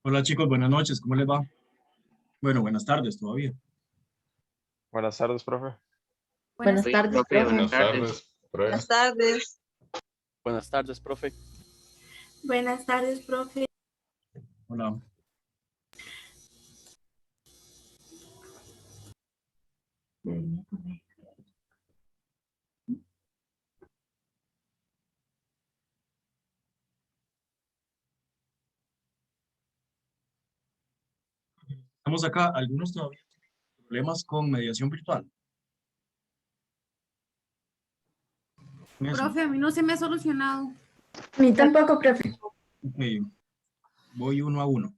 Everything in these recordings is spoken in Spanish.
Hola chicos, buenas noches, ¿cómo les va? Bueno, buenas tardes todavía. Buenas tardes, profe. Buenas tardes, profe. Buenas tardes, profe. Buenas tardes. Buenas tardes, profe. Buenas tardes, profe. Hola. Estamos acá, algunos todavía tienen problemas con mediación virtual. Eso. Profe, a mí no se me ha solucionado. A mí tampoco, profe. Ok, voy uno a uno.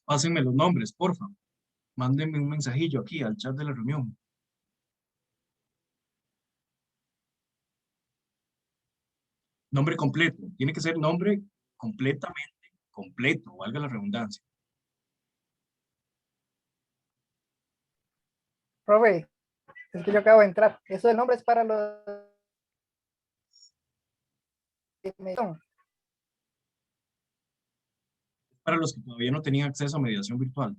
Pásenme los nombres, porfa. Mándenme un mensajillo aquí al chat de la reunión. Nombre completo. Tiene que ser nombre completamente completo, valga la redundancia. Profe, es que yo acabo de entrar. Eso del nombre es para los... Para los que todavía no tenían acceso a mediación virtual.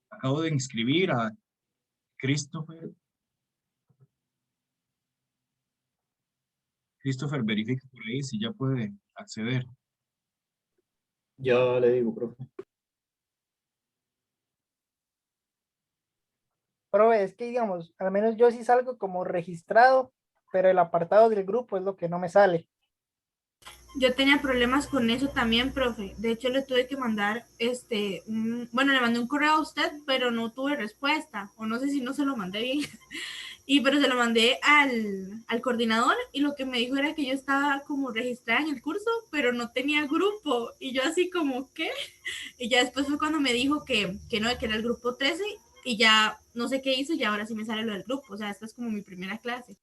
Acabo de inscribir a Christopher. Christopher, verifique por ahí si ya puede acceder. Ya le digo, profe. Profe, es que digamos, al menos yo sí salgo como registrado, pero el apartado del grupo es lo que no me sale. Yo tenía problemas con eso también, profe. De hecho, le tuve que mandar, bueno, le mandé un correo a usted, pero no tuve respuesta. O no sé si no se lo mandé bien. Pero se lo mandé al coordinador y lo que me dijo era que yo estaba como registrada en el curso, pero no tenía grupo. Y yo así como, ¿qué? Y ya después fue cuando me dijo que no, que era el grupo 13 y ya no sé qué hizo y ahora sí me sale lo del grupo. O sea, esta es como mi primera clase.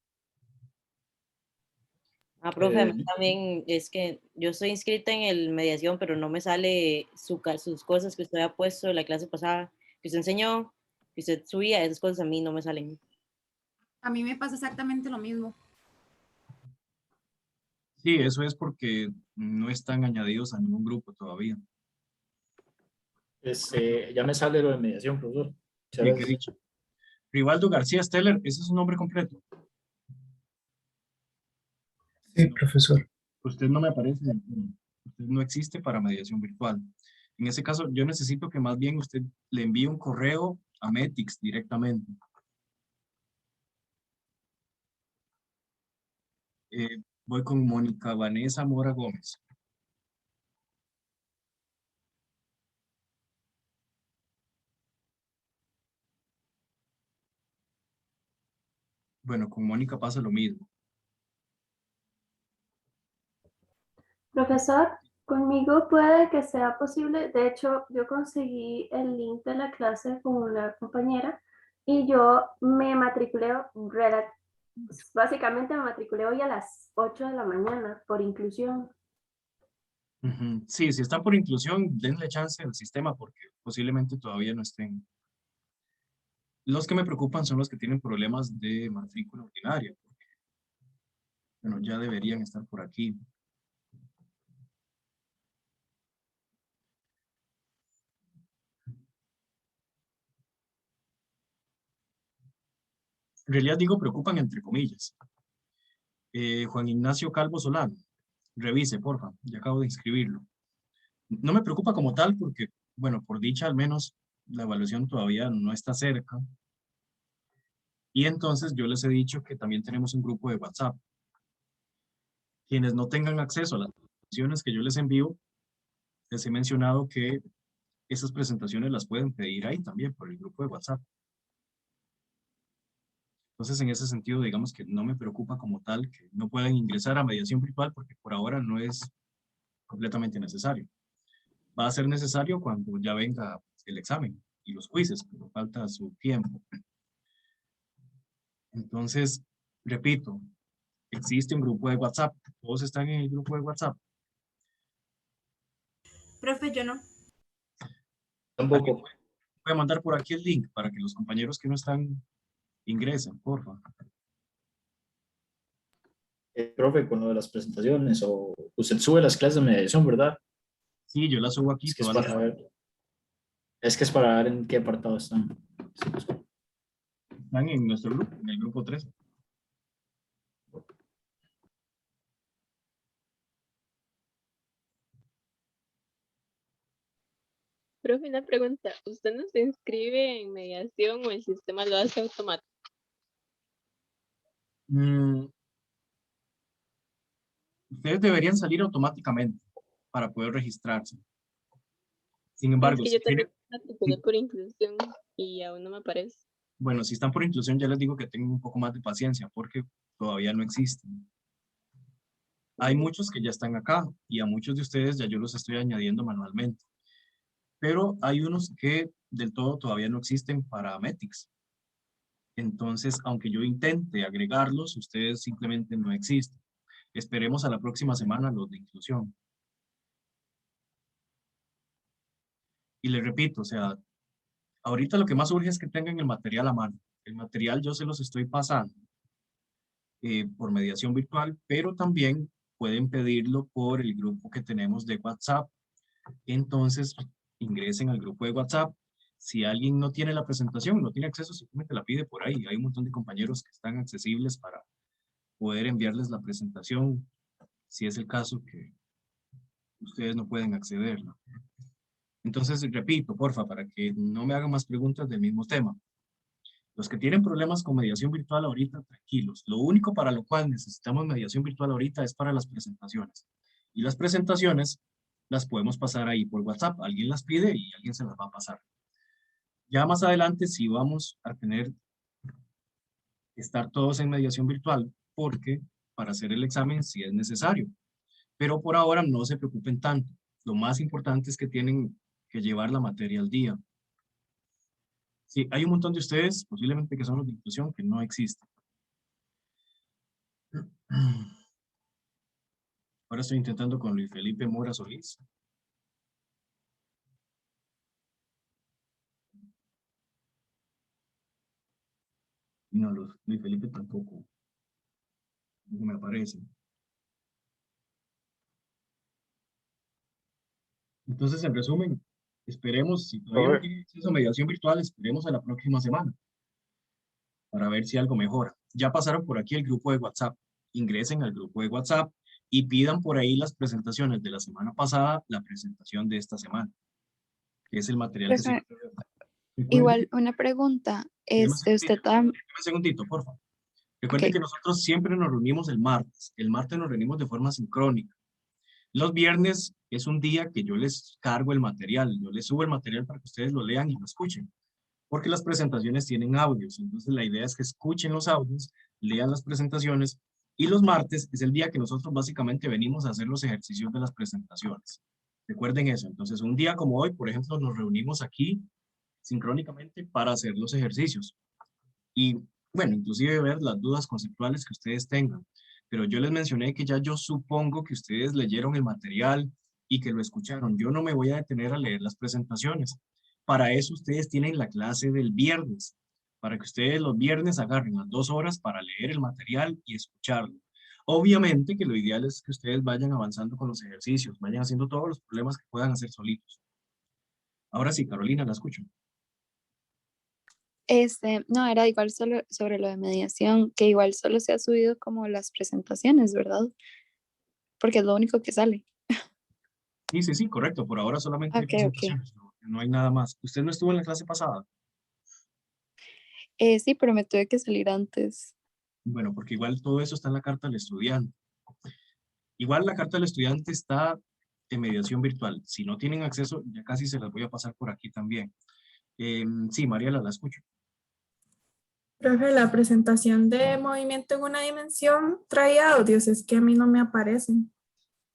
Profe, a mí también es que yo estoy inscrita en el mediación, pero no me sale sus cosas que usted ha puesto la clase pasada, que usted enseñó, que usted subía, esas cosas a mí no me salen. A mí me pasa exactamente lo mismo. Sí, eso es porque no están añadidos a ningún grupo todavía. Ya me sale lo de mediación, profesor. Sí, qué dicho. Rivaldo García Steller, ese es su nombre completo. Sí, profesor. Usted no me aparece, usted no existe para mediación virtual. En ese caso, yo necesito que más bien usted le envíe un correo a Metix directamente. Voy con Mónica Vanessa Mora Gómez. Bueno, con Mónica pasa lo mismo. Profesor, conmigo puede que sea posible. De hecho, yo conseguí el link de la clase con una compañera y yo me matriculé, básicamente me matriculé hoy a las 8 de la mañana por inclusión. Sí, si están por inclusión, denle chance al sistema porque posiblemente todavía no estén. Los que me preocupan son los que tienen problemas de matrícula ordinaria, porque, bueno, ya deberían estar por aquí. En realidad digo preocupan entre comillas. Juan Ignacio Calvo Solano, revise, porfa, ya acabo de inscribirlo. No me preocupa como tal porque, bueno, por dicha al menos la evaluación todavía no está cerca. Y entonces yo les he dicho que también tenemos un grupo de WhatsApp. Quienes no tengan acceso a las informaciones que yo les envío, les he mencionado que esas presentaciones las pueden pedir ahí también por el grupo de WhatsApp. Entonces, en ese sentido, digamos que no me preocupa como tal que no puedan ingresar a mediación virtual porque por ahora no es completamente necesario. Va a ser necesario cuando ya venga el examen y los quizzes, pero falta su tiempo. Entonces, repito, existe un grupo de WhatsApp. ¿Todos están en el grupo de WhatsApp? Profe, yo no. Tampoco. Voy a mandar por aquí el link para que los compañeros que no están ingresen, por favor. Profe, con lo de las presentaciones, o usted sube las clases de mediación, ¿verdad? Sí, yo la subo aquí. Es que es todas para ver. Es que es para ver en qué apartado están. Sí, pues. Están en nuestro grupo, en el grupo 3. Profe, una pregunta. ¿Usted no se inscribe en mediación o el sistema lo hace automático? Ustedes deberían salir automáticamente para poder registrarse. Sin Es embargo, que si yo también quieren, matriculé por inclusión y aún no me aparece. bueno, si están por inclusión, ya les digo que tengan un poco más de paciencia porque todavía no existen. Hay muchos que ya están acá y a muchos de ustedes ya yo los estoy añadiendo manualmente. Pero hay unos que del todo todavía no existen para Metix. Entonces, aunque yo intente agregarlos, ustedes simplemente no existen. Esperemos a la próxima semana los de inclusión. Y les repito, o sea, ahorita lo que más urge es que tengan el material a mano. El material yo se los estoy pasando por mediación virtual, pero también pueden pedirlo por el grupo que tenemos de WhatsApp. Entonces, ingresen al grupo de WhatsApp. Si alguien no tiene la presentación, no tiene acceso, simplemente la pide por ahí. Hay un montón de compañeros que están accesibles para poder enviarles la presentación, si es el caso que ustedes no pueden acceder, ¿no? Entonces, repito, porfa, para que no me hagan más preguntas del mismo tema. Los que tienen problemas con mediación virtual ahorita, tranquilos. Lo único para lo cual necesitamos mediación virtual ahorita es para las presentaciones. Y las presentaciones las podemos pasar ahí por WhatsApp. Alguien las pide y alguien se las va a pasar. Ya más adelante sí vamos a tener que estar todos en mediación virtual porque para hacer el examen sí es necesario. Pero por ahora no se preocupen tanto. Lo más importante es que tienen que llevar la materia al día. Sí, hay un montón de ustedes, posiblemente que son los de inclusión, que no existen. Ahora estoy intentando con Luis Felipe Mora Solís. Y no, Luis Felipe tampoco. No me aparece. Entonces, en resumen, esperemos, si todavía no tienen acceso a mediación virtual, esperemos a la próxima semana para ver si algo mejora. Ya pasaron por aquí el grupo de WhatsApp. Ingresen al grupo de WhatsApp y pidan por ahí las presentaciones de la semana pasada, la presentación de esta semana, que es el material que se... Igual, una pregunta. Usted Un segundito, por favor. Recuerden que nosotros siempre nos reunimos el martes. El martes nos reunimos de forma sincrónica. Los viernes es un día que yo les cargo el material. Yo les subo el material para que ustedes lo lean y lo escuchen. Porque las presentaciones tienen audios. Entonces la idea es que escuchen los audios, lean las presentaciones. Y los martes es el día que nosotros básicamente venimos a hacer los ejercicios de las presentaciones. Recuerden eso. Entonces un día como hoy, por ejemplo, nos reunimos aquí sincrónicamente para hacer los ejercicios. Y bueno, inclusive ver las dudas conceptuales que ustedes tengan. Pero yo les mencioné que ya yo supongo que ustedes leyeron el material y que lo escucharon. Yo no me voy a detener a leer las presentaciones. Para eso ustedes tienen la clase del viernes, para que ustedes los viernes agarren las 2 horas para leer el material y escucharlo. Obviamente que lo ideal es que ustedes vayan avanzando con los ejercicios, vayan haciendo todos los problemas que puedan hacer solitos. Ahora sí, Carolina, la escucho. No, era igual solo sobre lo de mediación, que igual solo se ha subido como las presentaciones, ¿verdad? Porque es lo único que sale. Sí, correcto. Por ahora solamente hay presentaciones, no hay nada más. ¿Usted no estuvo en la clase pasada? Sí, pero me tuve que salir antes. Bueno, porque igual todo eso está en la carta del estudiante. Igual la carta del estudiante está en mediación virtual. Si no tienen acceso, ya casi se las voy a pasar por aquí también. Sí, Mariela, la escucho. Profe, la presentación de movimiento en una dimensión trae audios, es que a mí no me aparecen.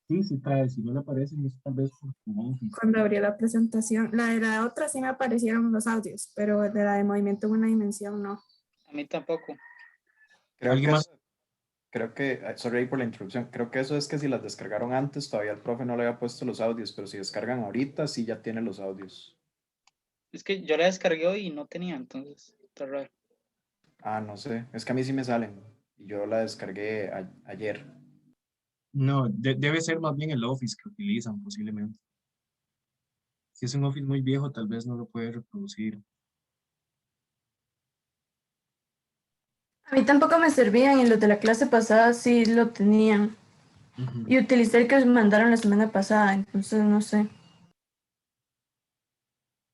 Sí, sí trae, si no le aparecen es tal vez por tu Office. Cuando abrí la presentación, la de la otra sí me aparecieron los audios, pero de la de movimiento en una dimensión no. A mí tampoco. Creo ¿Alguien que, más? creo que, sorry por la interrupción, creo que eso es que si las descargaron antes, todavía el profe no le había puesto los audios, pero si descargan ahorita, sí ya tiene los audios. Es que yo la descargué hoy y no tenía, entonces está raro. Ah, no sé, es que a mí sí me salen, y yo la descargué ayer. No, debe ser más bien el Office que utilizan posiblemente. Si es un Office muy viejo, tal vez no lo puede reproducir. A mí tampoco me servían y los de la clase pasada sí lo tenían. Y utilicé el que os mandaron la semana pasada, entonces no sé.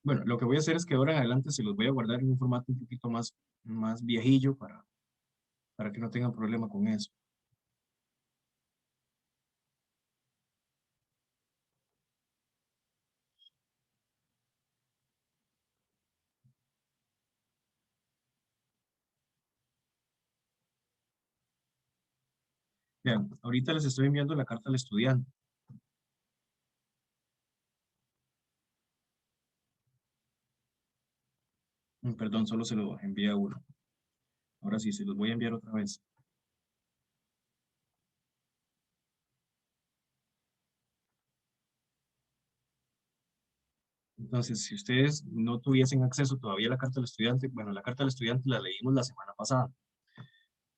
Bueno, lo que voy a hacer es que ahora en adelante se los voy a guardar en un formato un poquito más viejillo para que no tengan problema con eso. Vean, ahorita les estoy enviando la carta al estudiante. Perdón, solo se lo envía uno. Ahora sí, se los voy a enviar otra vez. Entonces, si ustedes no tuviesen acceso todavía a la carta del estudiante, bueno, la carta del estudiante la leímos la semana pasada.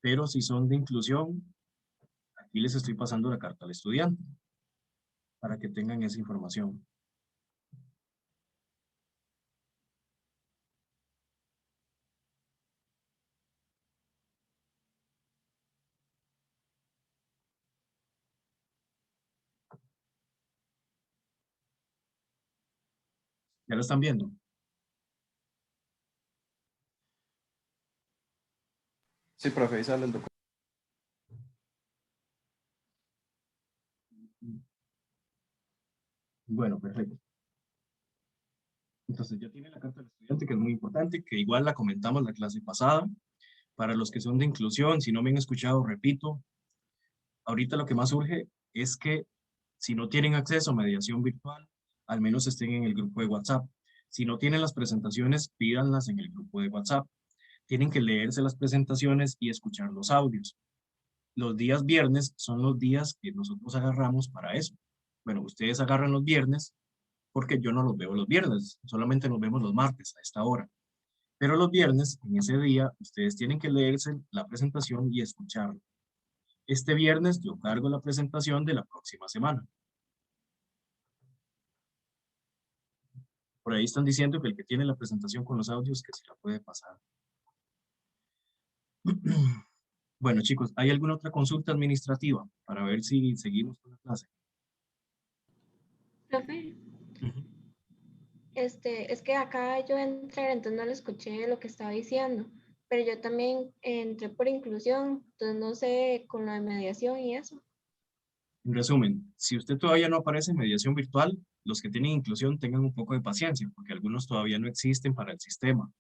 Pero si son de inclusión, aquí les estoy pasando la carta al estudiante para que tengan esa información. ¿Ya lo están viendo? Sí, profe, ahí sale el documento. Bueno, perfecto. Entonces ya tiene la carta del estudiante, que es muy importante, que igual la comentamos la clase pasada. Para los que son de inclusión, si no me han escuchado, repito, ahorita lo que más urge es que si no tienen acceso a mediación virtual, al menos estén en el grupo de WhatsApp. Si no tienen las presentaciones, pídanlas en el grupo de WhatsApp. Tienen que leerse las presentaciones y escuchar los audios. Los días viernes son los días que nosotros agarramos para eso. Bueno, ustedes agarran los viernes porque yo no los veo los viernes, solamente nos vemos los martes a esta hora. Pero los viernes, en ese día, ustedes tienen que leerse la presentación y escucharlo. Este viernes yo cargo la presentación de la próxima semana. Por ahí están diciendo que el que tiene la presentación con los audios que se la puede pasar. Bueno, chicos, ¿hay alguna otra consulta administrativa para ver si seguimos con la clase? Profe, es que acá yo entré, entonces no le escuché lo que estaba diciendo, pero yo también entré por inclusión, entonces no sé con lo de mediación y eso. En resumen, si usted todavía no aparece en mediación virtual, los que tienen inclusión tengan un poco de paciencia, porque algunos todavía no existen para el sistema.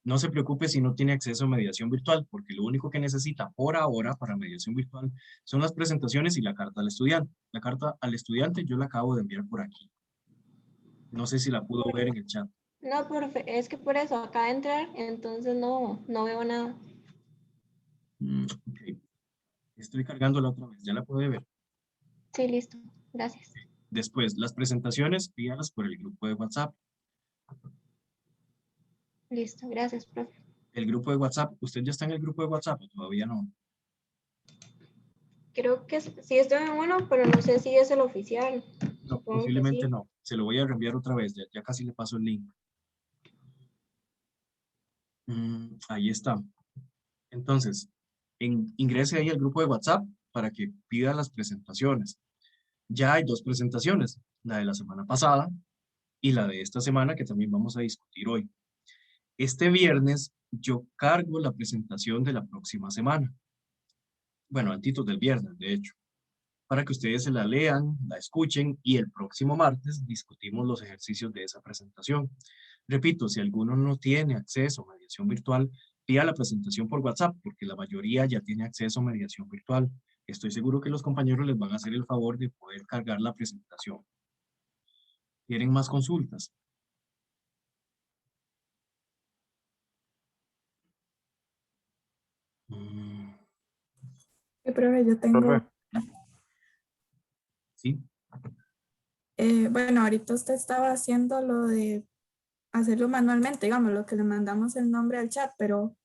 No se preocupe si no tiene acceso a mediación virtual, porque lo único que necesita por ahora para mediación virtual son las presentaciones y la carta al estudiante. La carta al estudiante yo la acabo de enviar por aquí. No sé si la pudo ver en el chat. No, profe, es que por eso acaba de entrar, entonces no veo nada. Ok. Estoy cargándola otra vez, ya la puede ver. Sí, listo, gracias. Después, las presentaciones, pídalas por el grupo de WhatsApp. Listo, gracias, profe. El grupo de WhatsApp, ¿usted ya está en el grupo de WhatsApp o todavía no? Creo que sí estoy en uno, pero no sé si es el oficial. No, Supongo que posiblemente sí. no. Se lo voy a reenviar otra vez, ya casi le paso el link. Ahí está. Entonces, ingrese ahí al grupo de WhatsApp para que pida las presentaciones. Ya hay 2 presentaciones, la de la semana pasada y la de esta semana que también vamos a discutir hoy. Este viernes yo cargo la presentación de la próxima semana. Bueno, antitos del viernes, de hecho. para que ustedes se la lean, la escuchen y el próximo martes discutimos los ejercicios de esa presentación. Repito, si alguno no tiene acceso a mediación virtual, pida la presentación por WhatsApp, porque la mayoría ya tiene acceso a mediación virtual. Estoy seguro que los compañeros les van a hacer el favor de poder cargar la presentación. ¿Quieren más consultas? Sí, profe, yo tengo... Profe. Sí. Bueno, ahorita usted estaba haciendo lo de hacerlo manualmente, digamos, lo que le mandamos el nombre al chat, pero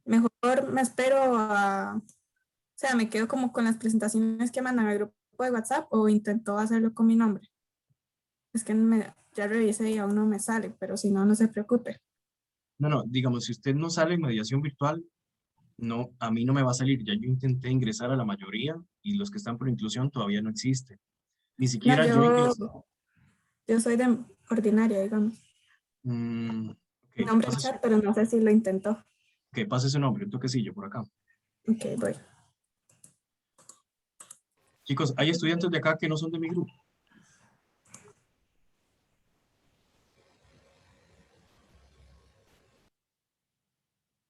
mejor me espero a... O sea, me quedo como con las presentaciones que mandan al grupo de WhatsApp o intento hacerlo con mi nombre. Es que ya revisé y aún no me sale, pero si no, no se preocupe. No, digamos, si usted no sale en mediación virtual, no, a mí no me va a salir. Ya yo intenté ingresar a la mayoría y los que están por inclusión todavía no existen. Ni siquiera yo ingresé. Yo soy de ordinaria, digamos. Okay, Nombre al chat, pero no sé si lo intentó. Ok, pase su nombre, un toquecillo por acá. Ok, voy. Chicos, hay estudiantes de acá que no son de mi grupo.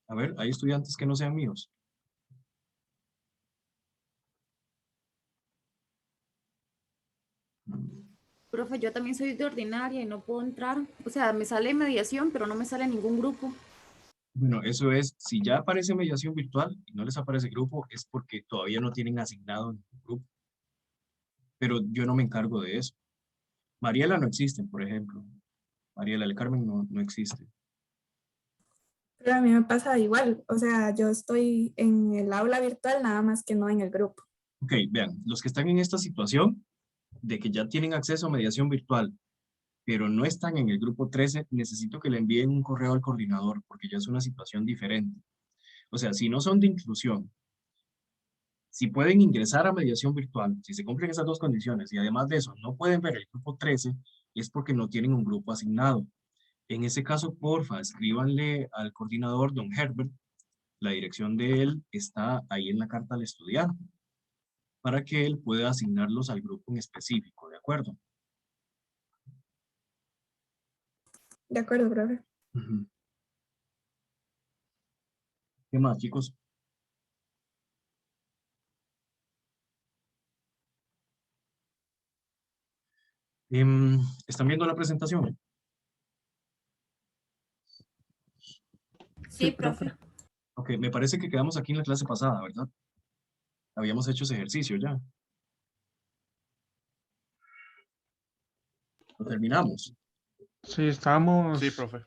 A ver, hay estudiantes que no sean míos. Profe, yo también soy de ordinaria y no puedo entrar. O sea, me sale mediación, pero no me sale ningún grupo. Bueno, eso es, si ya aparece mediación virtual y no les aparece grupo, es porque todavía no tienen asignado ningún grupo. Pero yo no me encargo de eso. Mariela no existe, por ejemplo. Mariela del Carmen no existe. Pero a mí me pasa igual. O sea, yo estoy en el aula virtual, nada más que no en el grupo. Ok, vean, los que están en esta situación de que ya tienen acceso a mediación virtual, pero no están en el grupo 13, necesito que le envíen un correo al coordinador, porque ya es una situación diferente. O sea, si no son de inclusión, si pueden ingresar a mediación virtual, si se cumplen esas dos condiciones y además de eso no pueden ver el grupo 13, es porque no tienen un grupo asignado. En ese caso, porfa, escríbanle al coordinador, don Herbert, la dirección de él está ahí en la carta al estudiante, para que él pueda asignarlos al grupo en específico, ¿de acuerdo? De acuerdo, profe. ¿Qué más, chicos? ¿Están viendo la presentación? Sí, profe. Ok, me parece que quedamos aquí en la clase pasada, ¿verdad? Habíamos hecho ese ejercicio ya. ¿Lo terminamos? Sí, estábamos. Sí, profe.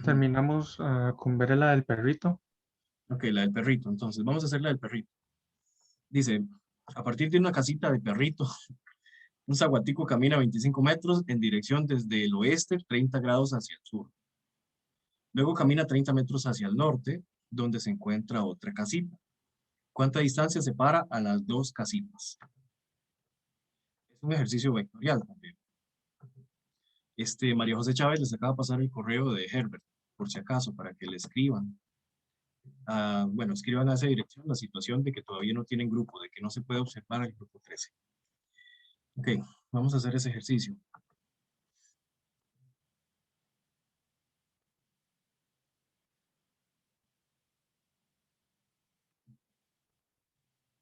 Terminamos con ver la del perrito. Ok, la del perrito. Entonces, vamos a hacer la del perrito. Dice, a partir de una casita de perrito, un zaguatico camina 25 metros en dirección desde el oeste, 30 grados hacia el sur. Luego camina 30 metros hacia el norte, donde se encuentra otra casita. ¿Cuánta distancia separa a las dos casitas? Es un ejercicio vectorial también. María José Chávez les acaba de pasar el correo de Herbert, por si acaso, para que le escriban. Bueno, escriban a esa dirección la situación de que todavía no tienen grupo, de que no se puede observar el grupo 13. Ok, vamos a hacer ese ejercicio.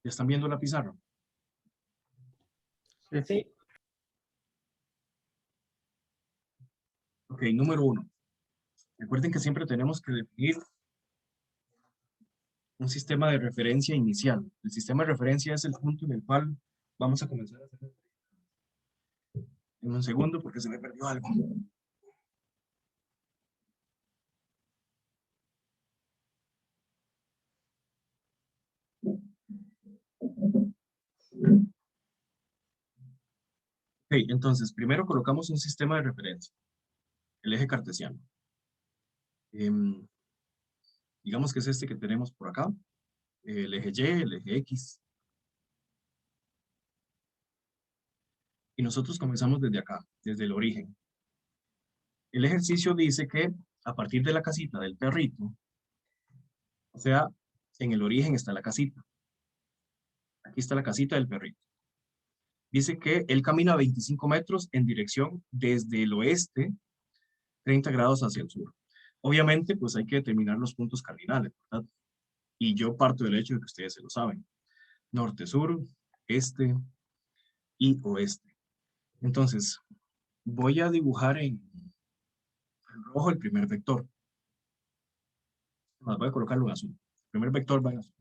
¿Ya están viendo la pizarra? Sí. Ok, número 1. Recuerden que siempre tenemos que definir un sistema de referencia inicial. El sistema de referencia es el punto en el cual vamos a comenzar a hacer. En un segundo porque se me perdió algo. Ok, entonces primero colocamos un sistema de referencia. El eje cartesiano. Digamos que es este que tenemos por acá. El eje Y, el eje X. Y nosotros comenzamos desde acá, desde el origen. El ejercicio dice que a partir de la casita del perrito, o sea, en el origen está la casita. Aquí está la casita del perrito. dice que él camina 25 metros en dirección desde el oeste, 30 grados hacia el sur. Obviamente, pues hay que determinar los puntos cardinales, ¿verdad? Y yo parto del hecho de que ustedes se lo saben. Norte, sur, este y oeste. Entonces, voy a dibujar en rojo el primer vector. Voy a colocarlo en azul. El primer vector va en azul.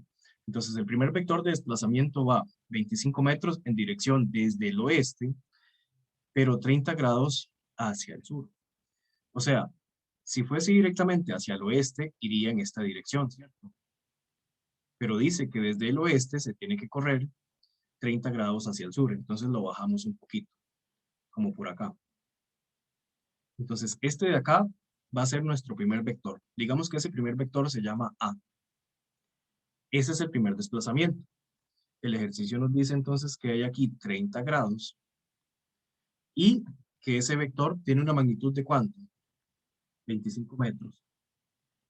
Entonces, el primer vector de desplazamiento va 25 metros en dirección desde el oeste, pero 30 grados hacia el sur. O sea, si fuese directamente hacia el oeste, iría en esta dirección, ¿cierto? Pero dice que desde el oeste se tiene que correr 30 grados hacia el sur. Entonces lo bajamos un poquito, como por acá. Entonces, este de acá va a ser nuestro primer vector. Digamos que ese primer vector se llama A. Ese es el primer desplazamiento. El ejercicio nos dice entonces que hay aquí 30 grados y que ese vector tiene una magnitud de ¿cuánto? 25 metros.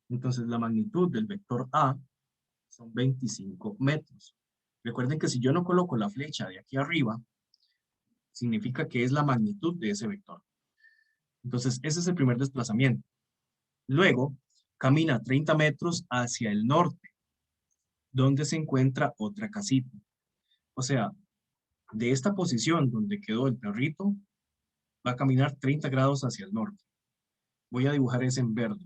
Entonces, la magnitud del vector A son 25 metros. Recuerden que si yo no coloco la flecha de aquí arriba, significa que es la magnitud de ese vector. Entonces, ese es el primer desplazamiento. Luego, camina 30 metros hacia el norte, donde se encuentra otra casita. O sea, de esta posición donde quedó el perrito, va a caminar 30 grados hacia el norte. Voy a dibujar ese en verde.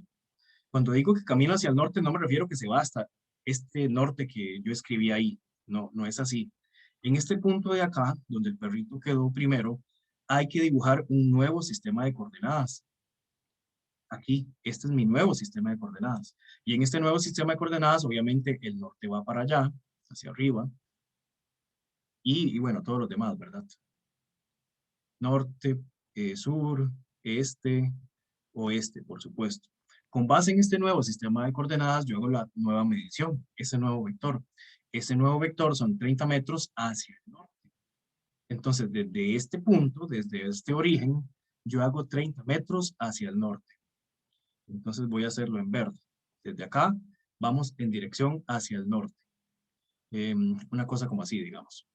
Cuando digo que camina hacia el norte, no me refiero que se va hasta este norte que yo escribí ahí. No, no es así. En este punto de acá, donde el perrito quedó primero, hay que dibujar un nuevo sistema de coordenadas. Aquí, este es mi nuevo sistema de coordenadas. Y en este nuevo sistema de coordenadas, obviamente, el norte va para allá, hacia arriba. Y bueno, todos los demás, ¿verdad? Norte, sur, este, oeste, por supuesto. Con base en este nuevo sistema de coordenadas, yo hago la nueva medición, ese nuevo vector. Ese nuevo vector son 30 metros hacia el norte. Entonces, desde este punto, desde este origen, yo hago 30 metros hacia el norte. Entonces voy a hacerlo en verde. Desde acá, vamos en dirección hacia el norte. Una cosa como así, digamos.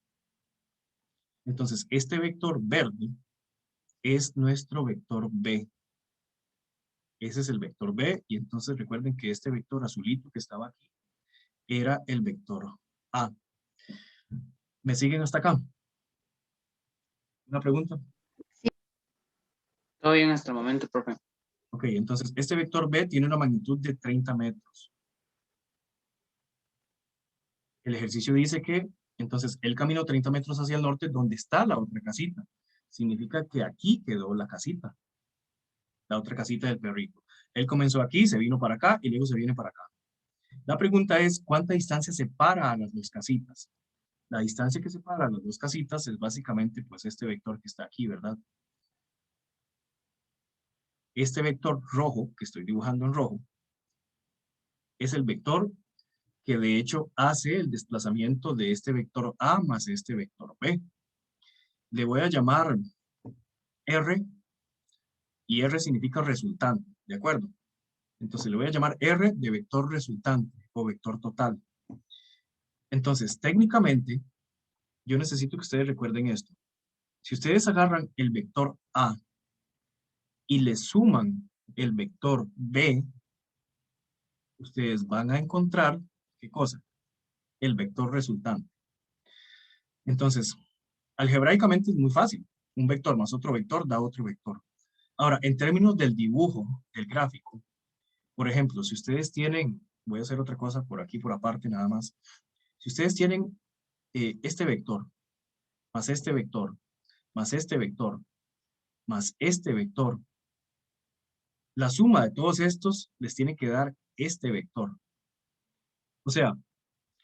Entonces, este vector verde es nuestro vector B. Ese es el vector B, y entonces recuerden que este vector azulito que estaba aquí era el vector A. ¿Me siguen hasta acá? ¿Una pregunta? Sí. Todo bien hasta el momento, profe. Ok, entonces este vector B tiene una magnitud de 30 metros. El ejercicio dice que, entonces, él caminó 30 metros hacia el norte, donde está la otra casita. Significa que aquí quedó la casita. La otra casita del perrito. Él comenzó aquí, se vino para acá y luego se viene para acá. La pregunta es, ¿cuánta distancia separa a las dos casitas? La distancia que separa a las dos casitas es básicamente pues este vector que está aquí, ¿verdad? Este vector rojo, que estoy dibujando en rojo, es el vector que de hecho hace el desplazamiento de este vector A más este vector B. Le voy a llamar R, y R significa resultante, ¿de acuerdo? Entonces le voy a llamar R de vector resultante o vector total. Entonces, técnicamente, yo necesito que ustedes recuerden esto. Si ustedes agarran el vector A y le suman el vector B, ustedes van a encontrar, ¿qué cosa? El vector resultante. Entonces, algebraicamente es muy fácil. Un vector más otro vector da otro vector. Ahora, en términos del dibujo, del gráfico, por ejemplo, si ustedes tienen, voy a hacer otra cosa por aquí, por aparte nada más. Si ustedes tienen este vector, más este vector, más este vector, más este vector, la suma de todos estos les tiene que dar este vector. O sea,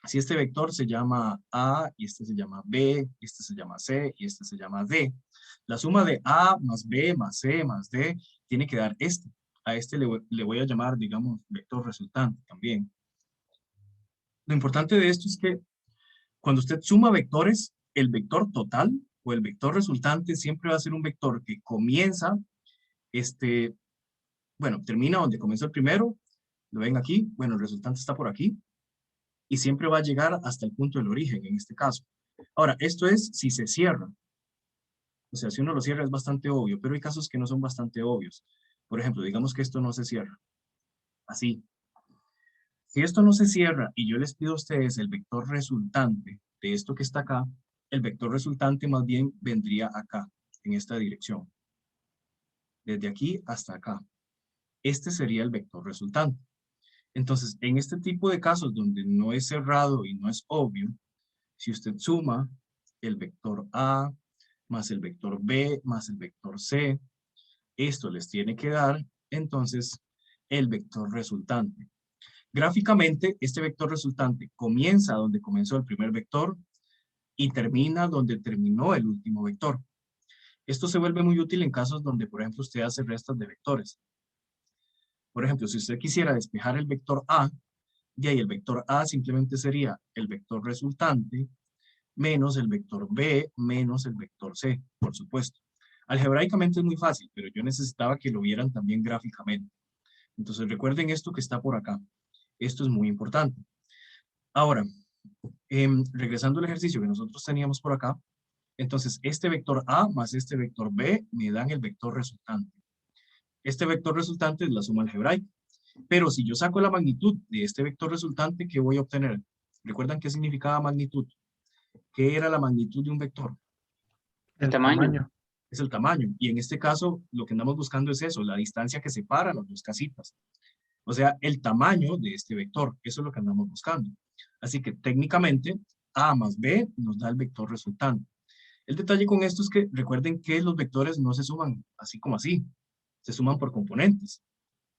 si este vector se llama A, y este se llama B, este se llama C, y este se llama D, la suma de A más B más C más D tiene que dar este. A este le voy a llamar, digamos, vector resultante también. Lo importante de esto es que cuando usted suma vectores, el vector total o el vector resultante siempre va a ser un vector que comienza, bueno, termina donde comenzó el primero, lo ven aquí, bueno, el resultante está por aquí, y siempre va a llegar hasta el punto del origen, en este caso. Ahora, esto es si se cierra. O sea, si uno lo cierra es bastante obvio, pero hay casos que no son bastante obvios. Por ejemplo, digamos que esto no se cierra. Así. Si esto no se cierra y yo les pido a ustedes el vector resultante de esto que está acá, el vector resultante más bien vendría acá, en esta dirección. Desde aquí hasta acá. Este sería el vector resultante. Entonces, en este tipo de casos donde no es cerrado y no es obvio, si usted suma el vector A más el vector B más el vector C, esto les tiene que dar, entonces, el vector resultante. Gráficamente, este vector resultante comienza donde comenzó el primer vector y termina donde terminó el último vector. Esto se vuelve muy útil en casos donde, por ejemplo, usted hace restas de vectores. Por ejemplo, si usted quisiera despejar el vector A, de ahí el vector A simplemente sería el vector resultante menos el vector B menos el vector C, por supuesto. Algebraicamente es muy fácil, pero yo necesitaba que lo vieran también gráficamente. Entonces recuerden esto que está por acá. Esto es muy importante. Ahora, regresando al ejercicio que nosotros teníamos por acá, entonces este vector A más este vector B me dan el vector resultante. Este vector resultante es la suma algebraica. Pero si yo saco la magnitud de este vector resultante, ¿qué voy a obtener? ¿Recuerdan qué significaba magnitud? ¿Qué era la magnitud de un vector? El tamaño. Es el tamaño. Y en este caso, lo que andamos buscando es eso, la distancia que separa las dos casitas. O sea, el tamaño de este vector. Eso es lo que andamos buscando. Así que técnicamente, A más B nos da el vector resultante. El detalle con esto es que recuerden que los vectores no se suman así como así. Se suman por componentes.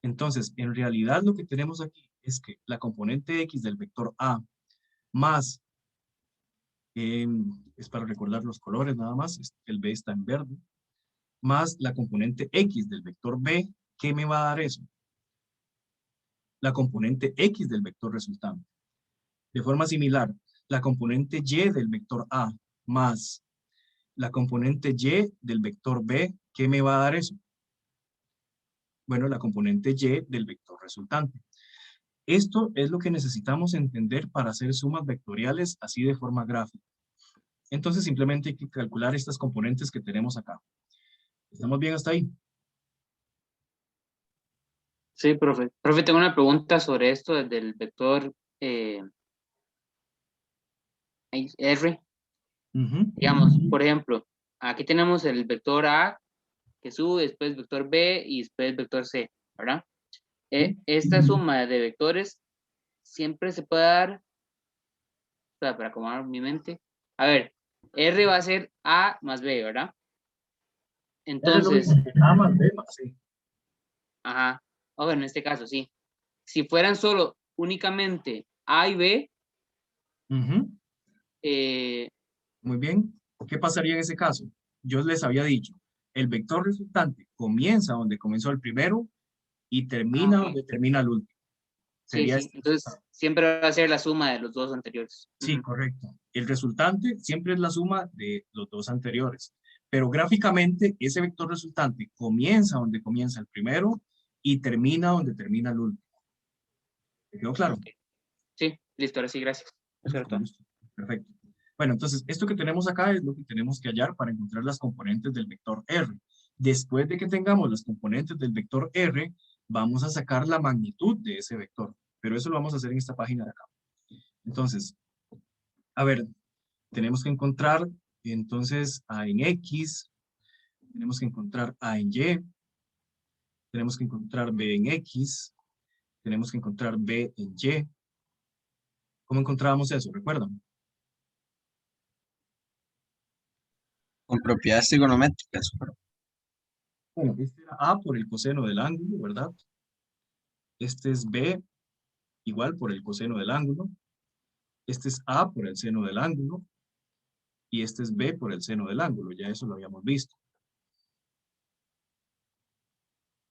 Entonces, en realidad lo que tenemos aquí es que la componente X del vector A más, es para recordar los colores nada más, el B está en verde, más la componente X del vector B, ¿qué me va a dar eso? La componente X del vector resultante. De forma similar, la componente Y del vector A más la componente Y del vector B, ¿qué me va a dar eso? Bueno, la componente Y del vector resultante. Esto es lo que necesitamos entender para hacer sumas vectoriales así de forma gráfica. Entonces simplemente hay que calcular estas componentes que tenemos acá. ¿Estamos bien hasta ahí? Sí, profe. Profe, tengo una pregunta sobre esto del vector R. Digamos, por ejemplo, aquí tenemos el vector A que sube, después vector B y después vector C, ¿verdad? Esta suma de vectores siempre se puede dar, para acomodar mi mente. A ver, R va a ser A más B, ¿verdad? Entonces, A más B más C. Ajá. O bueno, en este caso, sí. Si fueran solo únicamente A y B, muy bien. ¿Qué pasaría en ese caso? Yo les había dicho, el vector resultante comienza donde comenzó el primero y termina donde termina el último. Sería sí. Entonces, siempre va a ser la suma de los dos anteriores. Sí, correcto. El resultante siempre es la suma de los dos anteriores. Pero gráficamente, ese vector resultante comienza donde comienza el primero y termina donde termina el último. ¿Te quedó claro? Sí, listo, ahora sí, gracias. Perfecto. Bueno, entonces, esto que tenemos acá es lo que tenemos que hallar para encontrar las componentes del vector R. Después de que tengamos las componentes del vector R, vamos a sacar la magnitud de ese vector. Pero eso lo vamos a hacer en esta página de acá. Entonces, a ver, tenemos que encontrar entonces A en X, tenemos que encontrar A en Y, tenemos que encontrar B en X, tenemos que encontrar B en Y. ¿Cómo encontrábamos eso? ¿Recuerdan? Con propiedades trigonométricas. Bueno, este era A por el coseno del ángulo, ¿verdad? Este es B igual por el coseno del ángulo. Este es A por el seno del ángulo. Y este es B por el seno del ángulo. Ya eso lo habíamos visto.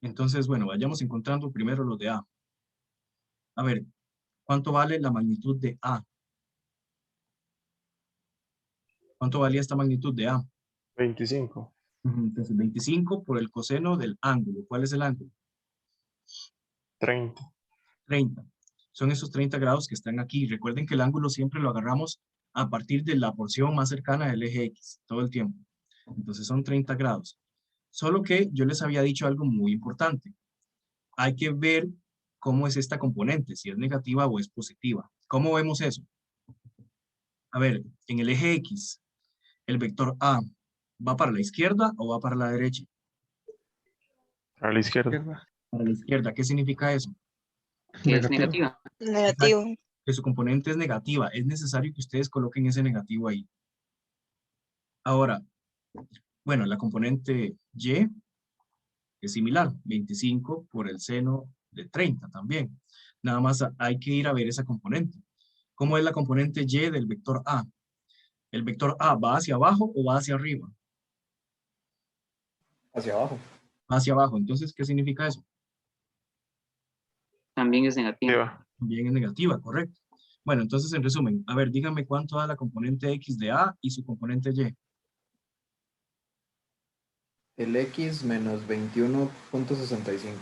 Entonces, bueno, vayamos encontrando primero los de A. A ver, ¿cuánto vale la magnitud de A? ¿Cuánto valía esta magnitud de A? 25. Entonces, 25 por el coseno del ángulo. ¿Cuál es el ángulo? 30. 30. Son esos 30 grados que están aquí. Recuerden que el ángulo siempre lo agarramos a partir de la porción más cercana del eje X, todo el tiempo. Entonces son 30 grados. Solo que yo les había dicho algo muy importante. Hay que ver cómo es esta componente, si es negativa o es positiva. ¿Cómo vemos eso? A ver, en el eje X, el vector A, ¿va para la izquierda o va para la derecha? A la izquierda. Para la izquierda. ¿Qué significa eso? Que es negativa. Negativo. Que su componente es negativa. Es necesario que ustedes coloquen ese negativo ahí. Ahora, bueno, la componente Y es similar, 25 por el seno de 30 también. Nada más hay que ir a ver esa componente. ¿Cómo es la componente Y del vector A? ¿El vector A va hacia abajo o va hacia arriba? Hacia abajo. Hacia abajo. Entonces, ¿qué significa eso? También es negativa. También es negativa, correcto. Bueno, entonces, en resumen, a ver, díganme cuánto da la componente X de A y su componente Y. El X menos 21.65.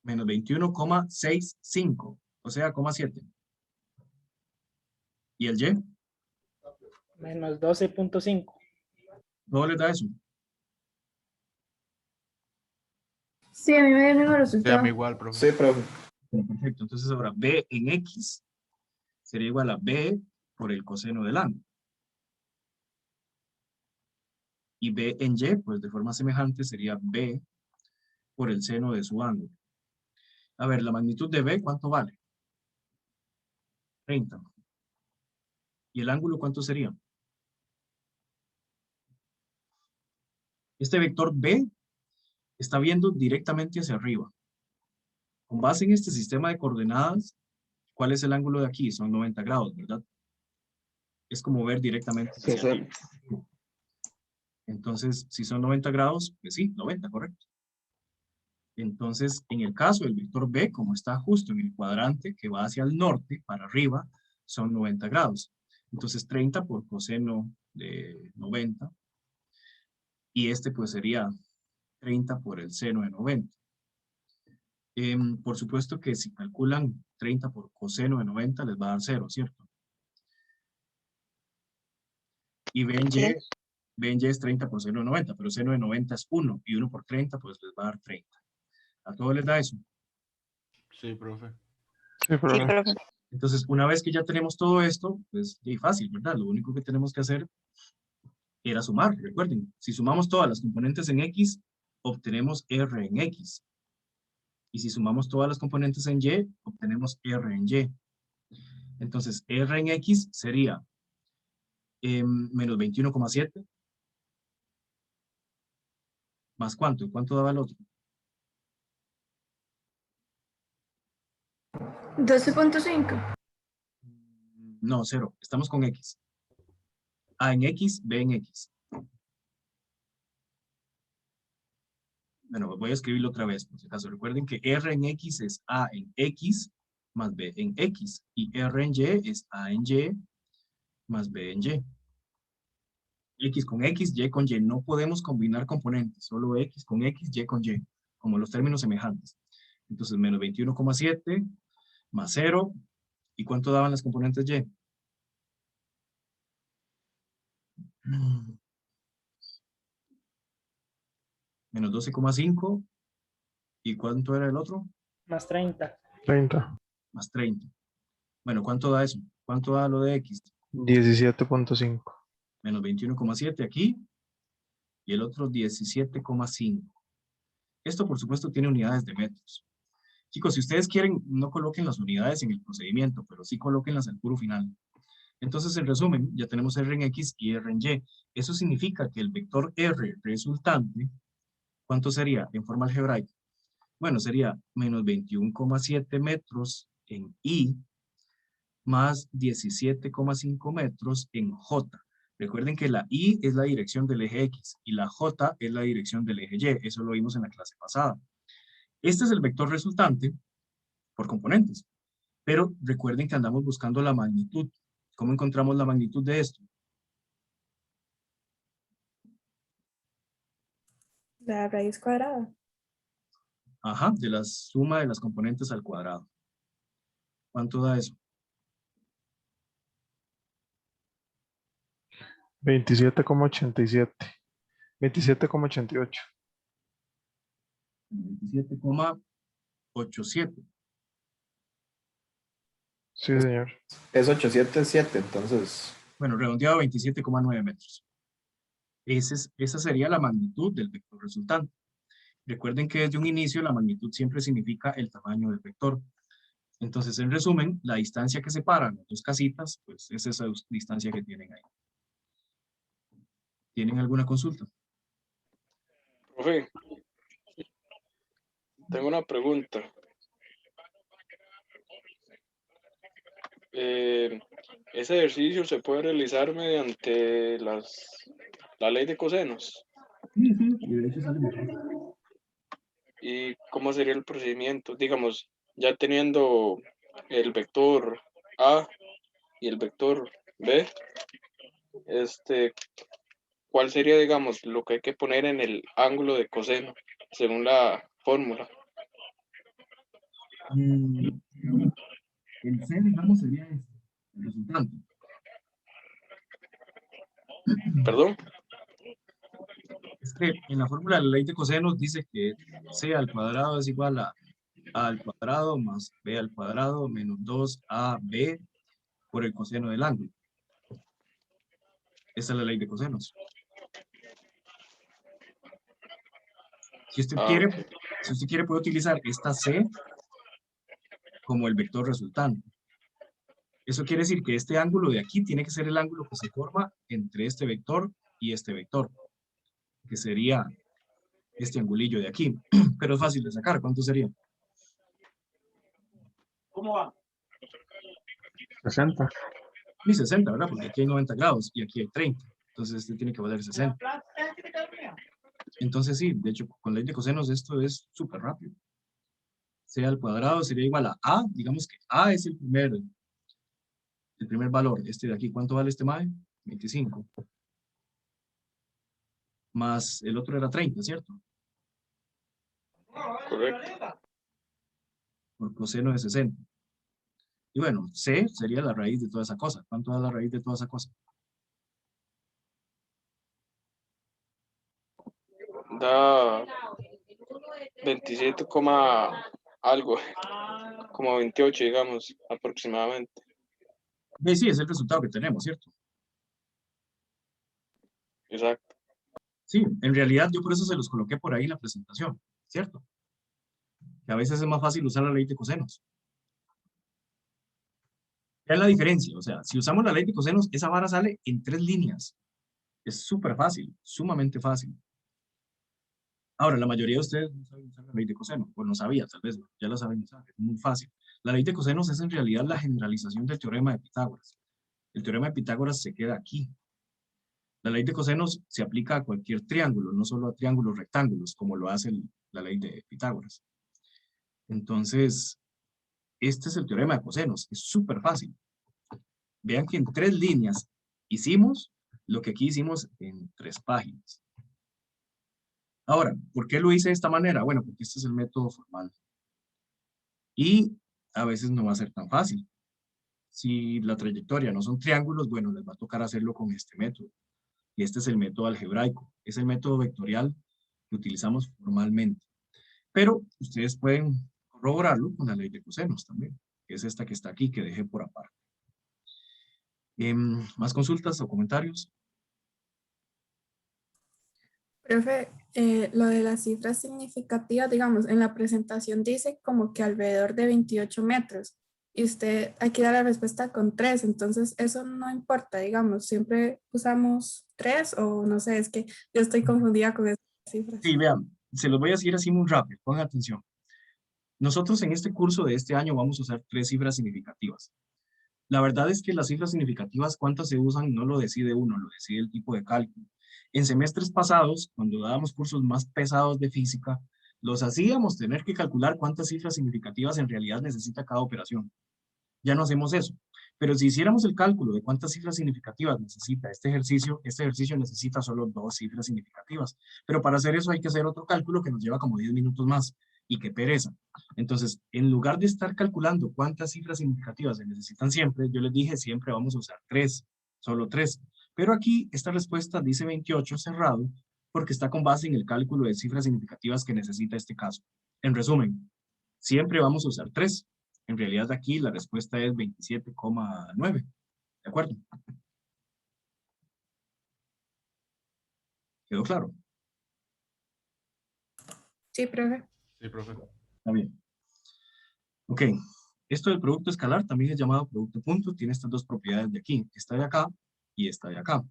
Menos 21,65, o sea, 7. ¿Y el Y? Menos 12.5. ¿Todo les da eso? Sí, a mí me dio el mismo Sí, resultado. a mí igual, profe. Sí, profe. Perfecto, entonces ahora B en X sería igual a B por el coseno del ángulo. Y B en Y, pues de forma semejante sería B por el seno de su ángulo. A ver, la magnitud de B, ¿cuánto vale? 30. ¿Y el ángulo cuánto sería? Este vector B está viendo directamente hacia arriba. Con base en este sistema de coordenadas, ¿cuál es el ángulo de aquí? Son 90 grados, ¿verdad? Es como ver directamente hacia arriba. Entonces, si son 90 grados, pues sí, 90, correcto. Entonces, en el caso del vector B, como está justo en el cuadrante que va hacia el norte, para arriba, son 90 grados. Entonces, 30 por coseno de 90. Y este pues sería 30 por el seno de 90. Por supuesto que si calculan 30 por coseno de 90, les va a dar 0, ¿cierto? Y B en Y es 30 por seno de 90, pero seno de 90 es 1, y 1 por 30, pues les va a dar 30. ¿A todos les da eso? Sí, profe. Sí, profe. Sí, profe. Entonces, una vez que ya tenemos todo esto, pues es fácil, ¿verdad? Lo único que tenemos que hacer era sumar. Recuerden, si sumamos todas las componentes en X, obtenemos R en X. Y si sumamos todas las componentes en Y, obtenemos R en Y. Entonces, R en X sería menos 21,7. ¿Más cuánto? ¿Cuánto daba el otro? 12.5. No, 0. Estamos con X. A en X, B en X. Bueno, voy a escribirlo otra vez, por si acaso. Recuerden que R en X es A en X más B en X. Y R en Y es A en Y más B en Y. X con X, Y con Y. No podemos combinar componentes. Solo X con X, Y con Y. Como los términos semejantes. Entonces, menos 21,7 más 0. ¿Y cuánto daban las componentes Y? Menos 12,5. ¿Y cuánto era el otro? Más 30. 30. Más 30. Bueno, ¿cuánto da eso? ¿Cuánto da lo de X? 17.5. Menos 21,7 aquí. Y el otro 17,5. Esto, por supuesto, tiene unidades de metros. Chicos, si ustedes quieren, no coloquen las unidades en el procedimiento, pero sí colóquenlas al puro final. Entonces, en resumen, ya tenemos R en X y R en Y. Eso significa que el vector R resultante, ¿cuánto sería en forma algebraica? Bueno, sería menos 21,7 metros en Y más 17,5 metros en J. Recuerden que la Y es la dirección del eje X y la J es la dirección del eje Y. Eso lo vimos en la clase pasada. Este es el vector resultante por componentes. Pero recuerden que andamos buscando la magnitud. ¿Cómo encontramos la magnitud de esto? La raíz cuadrada. Ajá, de la suma de las componentes al cuadrado. ¿Cuánto da eso? 27,87. 27,88. 27,87. Sí, señor. Es 877, entonces. Bueno, redondeado 27,9 metros. Esa sería la magnitud del vector resultante. Recuerden que desde un inicio la magnitud siempre significa el tamaño del vector. Entonces, en resumen, la distancia que separa las dos casitas, pues es esa distancia que tienen ahí. ¿Tienen alguna consulta? Profe, tengo una pregunta. ¿Ese ejercicio se puede realizar mediante la ley de cosenos? Sí, y de hecho sale mejor. ¿Y cómo sería el procedimiento? Digamos, ya teniendo el vector A y el vector B, ¿cuál sería, digamos, lo que hay que poner en el ángulo de coseno según la fórmula? El C, digamos, sería el resultante. ¿Perdón? Es que en la fórmula de la ley de cosenos dice que C al cuadrado es igual a A al cuadrado más B al cuadrado menos 2AB por el coseno del ángulo. Esa es la ley de cosenos. Si usted quiere, puede utilizar esta C como el vector resultante. Eso quiere decir que este ángulo de aquí tiene que ser el ángulo que se forma entre este vector y este vector, que sería este angulillo de aquí. Pero es fácil de sacar. ¿Cuánto sería? ¿Cómo va? 60. Y 60, ¿verdad? Porque aquí hay 90 grados y aquí hay 30. Entonces este tiene que valer 60. Entonces sí, de hecho, con ley de cosenos esto es súper rápido. C al cuadrado sería igual a, digamos que A es el primer valor. Este de aquí, ¿cuánto vale este MAE? 25. Más el otro era 30, ¿cierto? Correcto. Por coseno de 60. Y bueno, C sería la raíz de toda esa cosa. ¿Cuánto da la raíz de toda esa cosa? Da 27, algo, como 28, digamos, aproximadamente. Sí, es el resultado que tenemos, ¿cierto? Exacto. Sí, en realidad yo por eso se los coloqué por ahí en la presentación, ¿cierto? Que a veces es más fácil usar la ley de cosenos. ¿Qué es la diferencia? O sea, si usamos la ley de cosenos, esa vara sale en 3 líneas. Es súper fácil, sumamente fácil. Ahora, la mayoría de ustedes no saben usar la ley de cosenos, o no sabía, tal vez, ya la saben usar, es muy fácil. La ley de cosenos es en realidad la generalización del teorema de Pitágoras. El teorema de Pitágoras se queda aquí. La ley de cosenos se aplica a cualquier triángulo, no solo a triángulos rectángulos, como lo hace la ley de Pitágoras. Entonces, este es el teorema de cosenos, es súper fácil. Vean que en 3 líneas hicimos lo que aquí hicimos en 3 páginas. Ahora, ¿por qué lo hice de esta manera? Bueno, porque este es el método formal. Y a veces no va a ser tan fácil. Si la trayectoria no son triángulos, bueno, les va a tocar hacerlo con este método. Y este es el método algebraico. Es el método vectorial que utilizamos formalmente. Pero ustedes pueden corroborarlo con la ley de cosenos también, que es esta que está aquí, que dejé por aparte. ¿Más consultas o comentarios? Profe, lo de las cifras significativas, digamos, en la presentación dice como que alrededor de 28 metros y usted hay que dar la respuesta con 3, entonces eso no importa, digamos, siempre usamos 3 o no sé, es que yo estoy confundida con esas cifras. Sí, vean, se los voy a decir así muy rápido, pongan atención. Nosotros en este curso de este año vamos a usar 3 cifras significativas. La verdad es que las cifras significativas, cuántas se usan, no lo decide uno, lo decide el tipo de cálculo. En semestres pasados, cuando dábamos cursos más pesados de física, los hacíamos tener que calcular cuántas cifras significativas en realidad necesita cada operación. Ya no hacemos eso. Pero si hiciéramos el cálculo de cuántas cifras significativas necesita este ejercicio necesita solo 2 cifras significativas. Pero para hacer eso hay que hacer otro cálculo que nos lleva como 10 minutos más. Y qué pereza. Entonces, en lugar de estar calculando cuántas cifras significativas se necesitan siempre, yo les dije siempre vamos a usar 3, solo 3. Pero aquí esta respuesta dice 28 cerrado porque está con base en el cálculo de cifras significativas que necesita este caso. En resumen, siempre vamos a usar 3. En realidad aquí la respuesta es 27,9. ¿De acuerdo? ¿Quedó claro? Sí, profe. Sí, profe. Está bien. Ok. Esto del producto escalar también es llamado producto punto. Tiene estas dos propiedades de aquí. Esta de acá y esta de acá.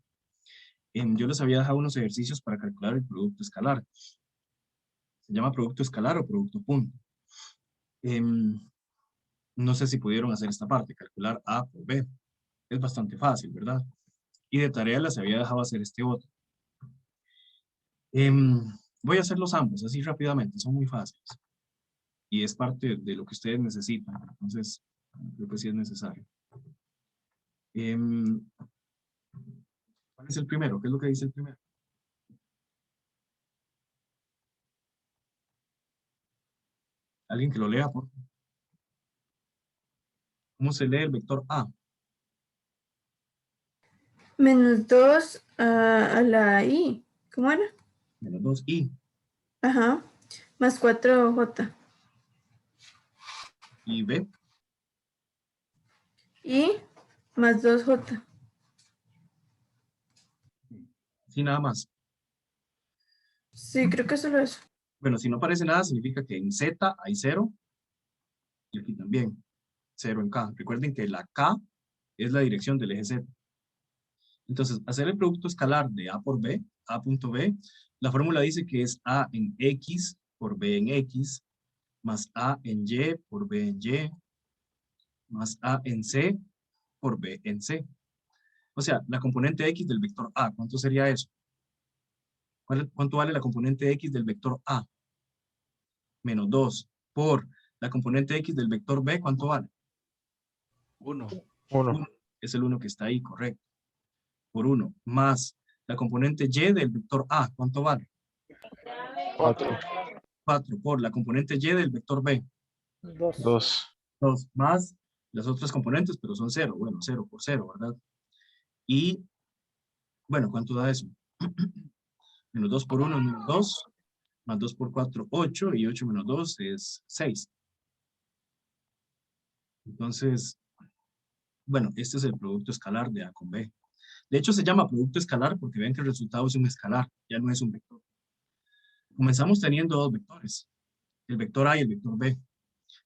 Yo les había dejado unos ejercicios para calcular el producto escalar. Se llama producto escalar o producto punto. No sé si pudieron hacer esta parte, calcular A por B. Es bastante fácil, ¿verdad? Y de tarea les había dejado hacer este otro. Voy a hacerlos ambos, así rápidamente, son muy fáciles. Y es parte de lo que ustedes necesitan, entonces creo que sí es necesario. ¿Cuál es el primero? ¿Qué es lo que dice el primero? Alguien que lo lea, por favor. ¿Cómo se lee el vector A? Menos 2 a la I. ¿Cómo era? Menos 2i. Ajá. Más 4J. ¿Y B? Y más 2J. Sí, nada más. Sí, creo que solo eso. Bueno, si no aparece nada, significa que en Z hay 0. Y aquí también. 0 en K. Recuerden que la K es la dirección del eje Z. Entonces, hacer el producto escalar de A por B, A punto B, la fórmula dice que es A en X por B en X, más A en Y por B en Y, más A en C por B en C. O sea, la componente X del vector A, ¿cuánto sería eso? ¿Cuánto vale la componente X del vector A? Menos 2 por la componente X del vector B, ¿cuánto vale? 1. 1. Es el 1 que está ahí, correcto. Por 1, más la componente Y del vector A, ¿cuánto vale? 4. 4 por la componente Y del vector B. 2. 2 más las otras componentes, pero son 0. Bueno, 0 por 0, ¿verdad? Y, bueno, ¿cuánto da eso? Menos 2 por 1 es menos 2, más 2 por 4, 8, y 8 menos 2 es 6. Entonces, bueno, este es el producto escalar de A con B. De hecho, se llama producto escalar porque ven que el resultado es un escalar, ya no es un vector. Comenzamos teniendo dos vectores, el vector A y el vector B.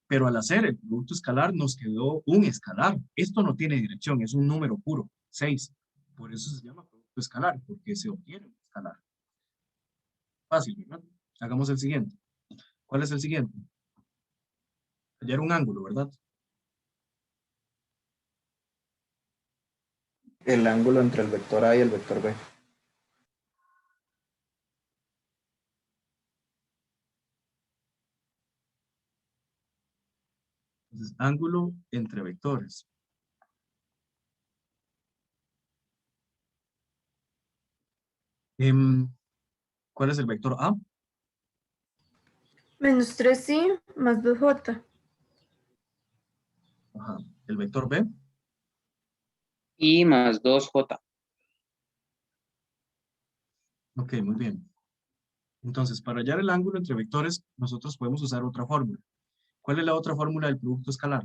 Pero al hacer el producto escalar nos quedó un escalar. Esto no tiene dirección, es un número puro, 6. Por eso se llama producto escalar, porque se obtiene un escalar. Fácil, ¿verdad? Hagamos el siguiente. ¿Cuál es el siguiente? Hallar un ángulo, ¿verdad? El ángulo entre el vector A y el vector B. Entonces, ángulo entre vectores. ¿Cuál es el vector A? Menos 3I más 2J. Ajá. ¿El vector B? Y más 2J. Ok, muy bien. Entonces, para hallar el ángulo entre vectores, nosotros podemos usar otra fórmula. ¿Cuál es la otra fórmula del producto escalar?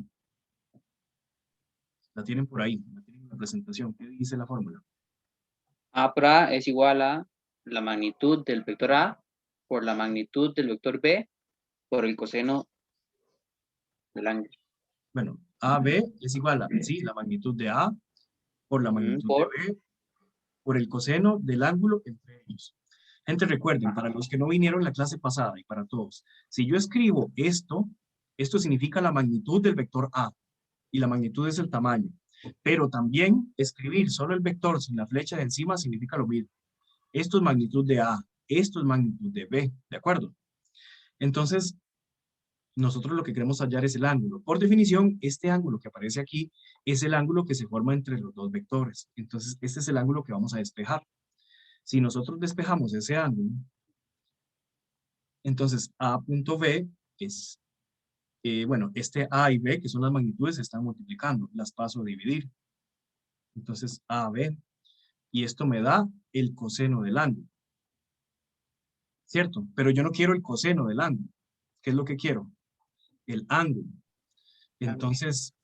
La tienen por ahí, la tienen en la presentación. ¿Qué dice la fórmula? A por A es igual a la magnitud del vector A por la magnitud del vector B por el coseno del ángulo. Bueno, AB es igual a, sí, la magnitud de A por la magnitud de B por el coseno del ángulo entre ellos. Gente, recuerden, para los que no vinieron la clase pasada y para todos, si yo escribo esto, esto significa la magnitud del vector A y la magnitud es el tamaño. Pero también escribir solo el vector sin la flecha de encima significa lo mismo. Esto es magnitud de A, esto es magnitud de B, ¿de acuerdo? Entonces, nosotros lo que queremos hallar es el ángulo. Por definición, este ángulo que aparece aquí es el ángulo que se forma entre los dos vectores. Entonces, este es el ángulo que vamos a despejar. Si nosotros despejamos ese ángulo, entonces A punto B es, bueno, este A y B, que son las magnitudes, se están multiplicando. Las paso a dividir. Entonces, AB Y esto me da el coseno del ángulo. ¿Cierto? Pero yo no quiero el coseno del ángulo. ¿Qué es lo que quiero? El ángulo. Entonces,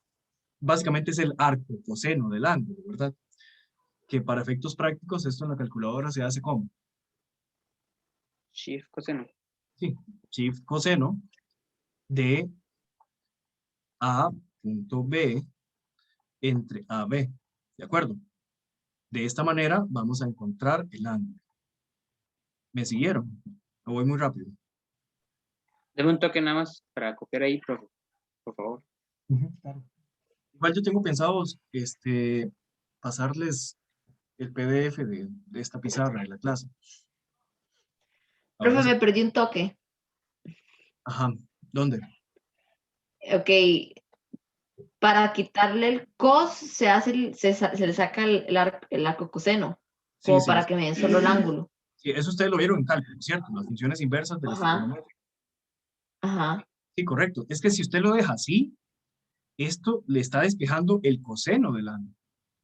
básicamente es el arcocoseno del ángulo, ¿verdad? Que para efectos prácticos esto en la calculadora se hace como Shift coseno. sí, shift coseno de A punto B entre AB, ¿de acuerdo? De esta manera vamos a encontrar el ángulo. ¿Me siguieron? ¿O voy muy rápido? Deme un toque nada más para copiar ahí, profe, por favor. Claro. Igual yo tengo pensado pasarles el PDF de esta pizarra de la clase. Profe, me perdí un toque. Ajá, ¿dónde? Ok, para quitarle el cos se le saca el arcocoseno, Sí, como sí, para sí. que me den solo el ángulo. Sí, eso ustedes lo vieron en cálculo, ¿cierto? Las funciones inversas de la Ajá. trigonometría. Ajá. Sí, correcto. Es que si usted lo deja así, esto le está despejando el coseno del ángulo.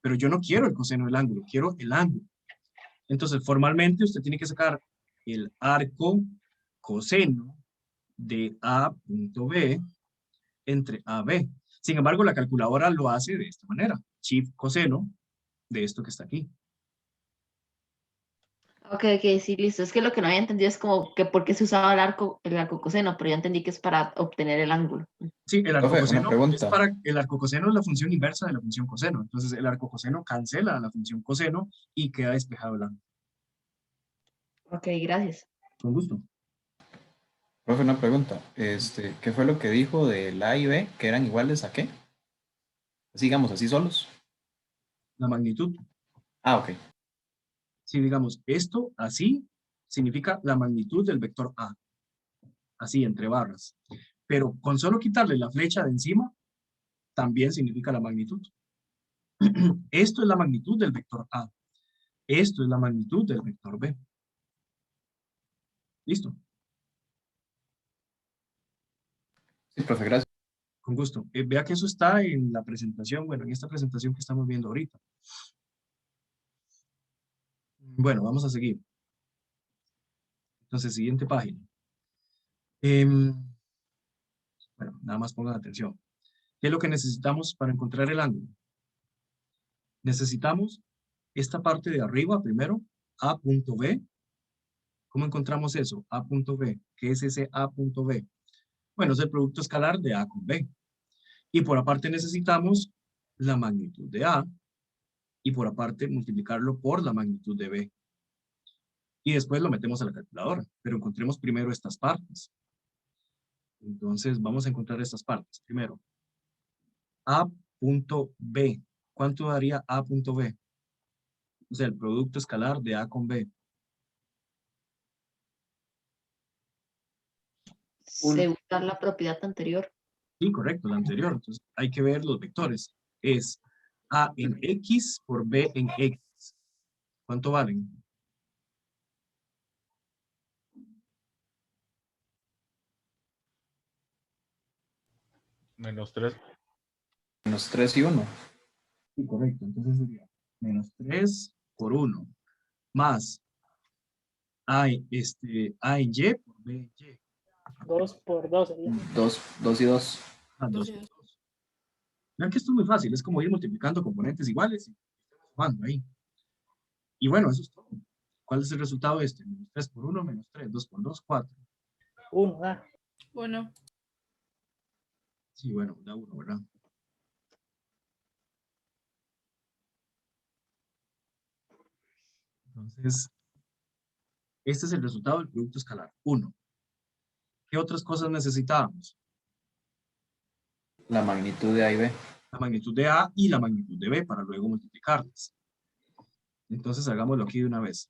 Pero yo no quiero el coseno del ángulo, quiero el ángulo. Entonces, formalmente usted tiene que sacar el arco coseno de A punto B entre AB. Sin embargo, la calculadora lo hace de esta manera. Shift coseno de esto que está aquí. Ok, sí, listo. Es que lo que no había entendido es como que por qué se usaba el arcocoseno, pero ya entendí que es para obtener el ángulo. Sí, el Profe, una arcocoseno pregunta. es para, el arcocoseno es la función inversa de la función coseno. Entonces, el arcocoseno cancela la función coseno y queda despejado el ángulo. Ok, gracias. Con gusto. Profe, una pregunta. ¿Qué fue lo que dijo del A y B? ¿Que eran iguales a qué? Sigamos así solos. La magnitud. Ah, ok. Si digamos esto así, significa la magnitud del vector A. Así, entre barras. Pero con solo quitarle la flecha de encima, también significa la magnitud. Esto es la magnitud del vector A. Esto es la magnitud del vector B. ¿Listo? Sí, profe, gracias. Con gusto. Vea que eso está en la presentación, bueno, en esta presentación que estamos viendo ahorita. Bueno, vamos a seguir. Entonces, siguiente página. Bueno, nada más pongan atención. ¿Qué es lo que necesitamos para encontrar el ángulo? Necesitamos esta parte de arriba primero, A punto B. ¿Cómo encontramos eso? A punto B. ¿Qué es ese A punto B? Bueno, es el producto escalar de A con B. Y por aparte necesitamos la magnitud de A y por aparte multiplicarlo por la magnitud de B. Y después lo metemos a la calculadora, pero encontremos primero estas partes. Entonces vamos a encontrar estas partes. Primero, A punto B. ¿Cuánto daría A punto B? O sea, el producto escalar de A con B. Se usa la propiedad anterior. Sí, correcto, la anterior. Entonces hay que ver los vectores. Es A en X por B en X. ¿Cuánto valen? -3. -3 y 1. Sí, correcto. Entonces sería -3 por 1 más A en Y por B en Y. 2 por 2 sería. 2 y 2. Ah, 2 por 2. Vean que esto es muy fácil. Es como ir multiplicando componentes iguales y sumando ahí. Y bueno, eso es todo. ¿Cuál es el resultado de este? -3 por 1 menos 3. 2 por 2, 4. 1, ah. 1. Sí, bueno, da 1, ¿verdad? Entonces, este es el resultado del producto escalar. 1. ¿Qué otras cosas necesitábamos? La magnitud de A y B. La magnitud de A y la magnitud de B para luego multiplicarlas. Entonces, hagámoslo aquí de una vez.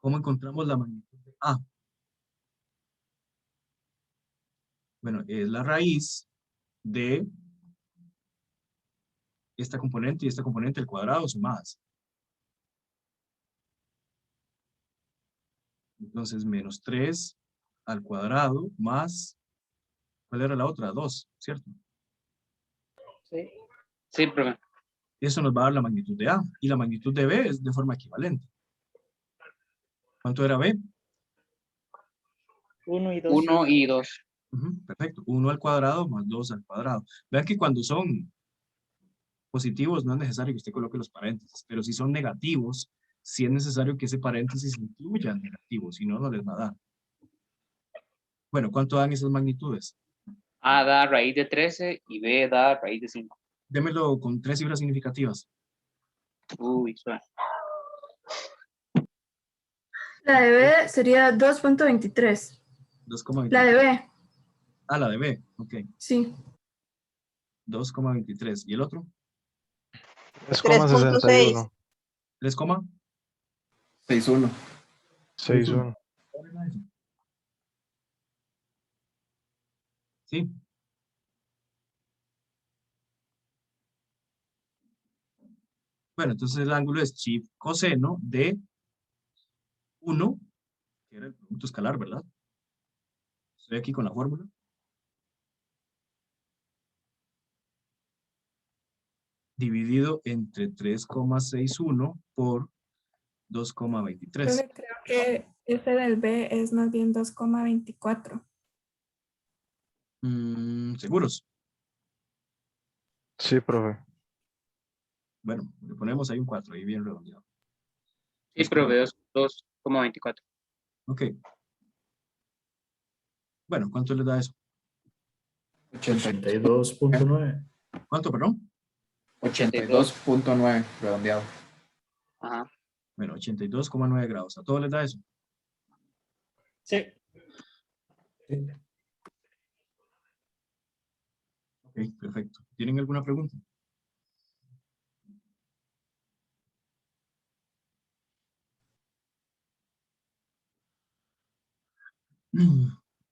¿Cómo encontramos la magnitud de A? Bueno, es la raíz de esta componente y esta componente al cuadrado sumadas. Entonces, -3 al cuadrado más, ¿cuál era la otra? 2, ¿cierto? Sí. Sí, profe. Eso nos va a dar la magnitud de A. Y la magnitud de B es de forma equivalente. ¿Cuánto era B? 1 y 2. 1 y 2. Perfecto. 1 al cuadrado más 2 al cuadrado. Vean que cuando son positivos no es necesario que usted coloque los paréntesis, pero si son negativos, sí es necesario que ese paréntesis incluya el negativo, si no, no les va a dar. Bueno, ¿cuánto dan esas magnitudes? A da raíz de 13 y B da raíz de 5. Démelo con 3 cifras significativas. Uy, suena. La de B sería 2.23. 2,23. La de B. Ah, la de B, ok. Sí. 2,23. ¿Y el otro? 3,61. 3, 6,1. 6,1. Sí. Bueno, entonces el ángulo es chi coseno de 1, que era el producto escalar, ¿verdad? Estoy aquí con la fórmula. Dividido entre 3,61 por 2,23. Creo que ese del B es más bien 2,24. ¿Seguros? Sí, profe. Bueno, le ponemos ahí un 4, ahí bien redondeado. Sí, profe, 2,24. Ok. Bueno, ¿cuánto les da eso? 82.9. ¿Cuánto, perdón? 82.9, redondeado. Ajá. Bueno, 82,9 grados. ¿A todos les da eso? Sí. Ok, perfecto. ¿Tienen alguna pregunta?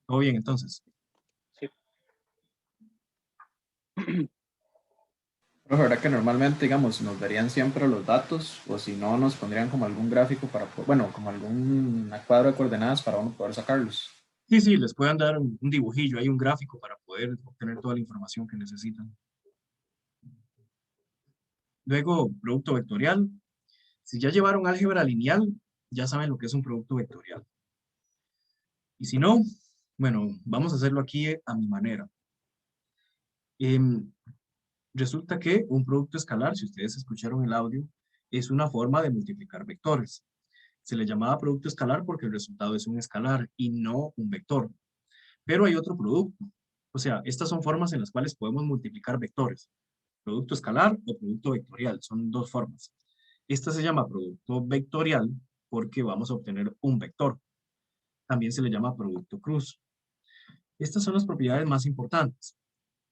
¿Todo bien, entonces? Sí. Pero la verdad que normalmente, digamos, nos darían siempre los datos, o si no, nos pondrían como algún gráfico para, bueno, como algún cuadro de coordenadas para uno poder sacarlos. Sí, sí, les pueden dar un dibujillo, hay un gráfico para poder obtener toda la información que necesitan. Luego, producto vectorial. Si ya llevaron álgebra lineal, ya saben lo que es un producto vectorial. Y si no, bueno, vamos a hacerlo aquí a mi manera. Resulta que un producto escalar, si ustedes escucharon el audio, es una forma de multiplicar vectores. Se le llamaba producto escalar porque el resultado es un escalar y no un vector. Pero hay otro producto. O sea, estas son formas en las cuales podemos multiplicar vectores. Producto escalar o producto vectorial, son dos formas. Esta se llama producto vectorial porque vamos a obtener un vector. También se le llama producto cruz. Estas son las propiedades más importantes.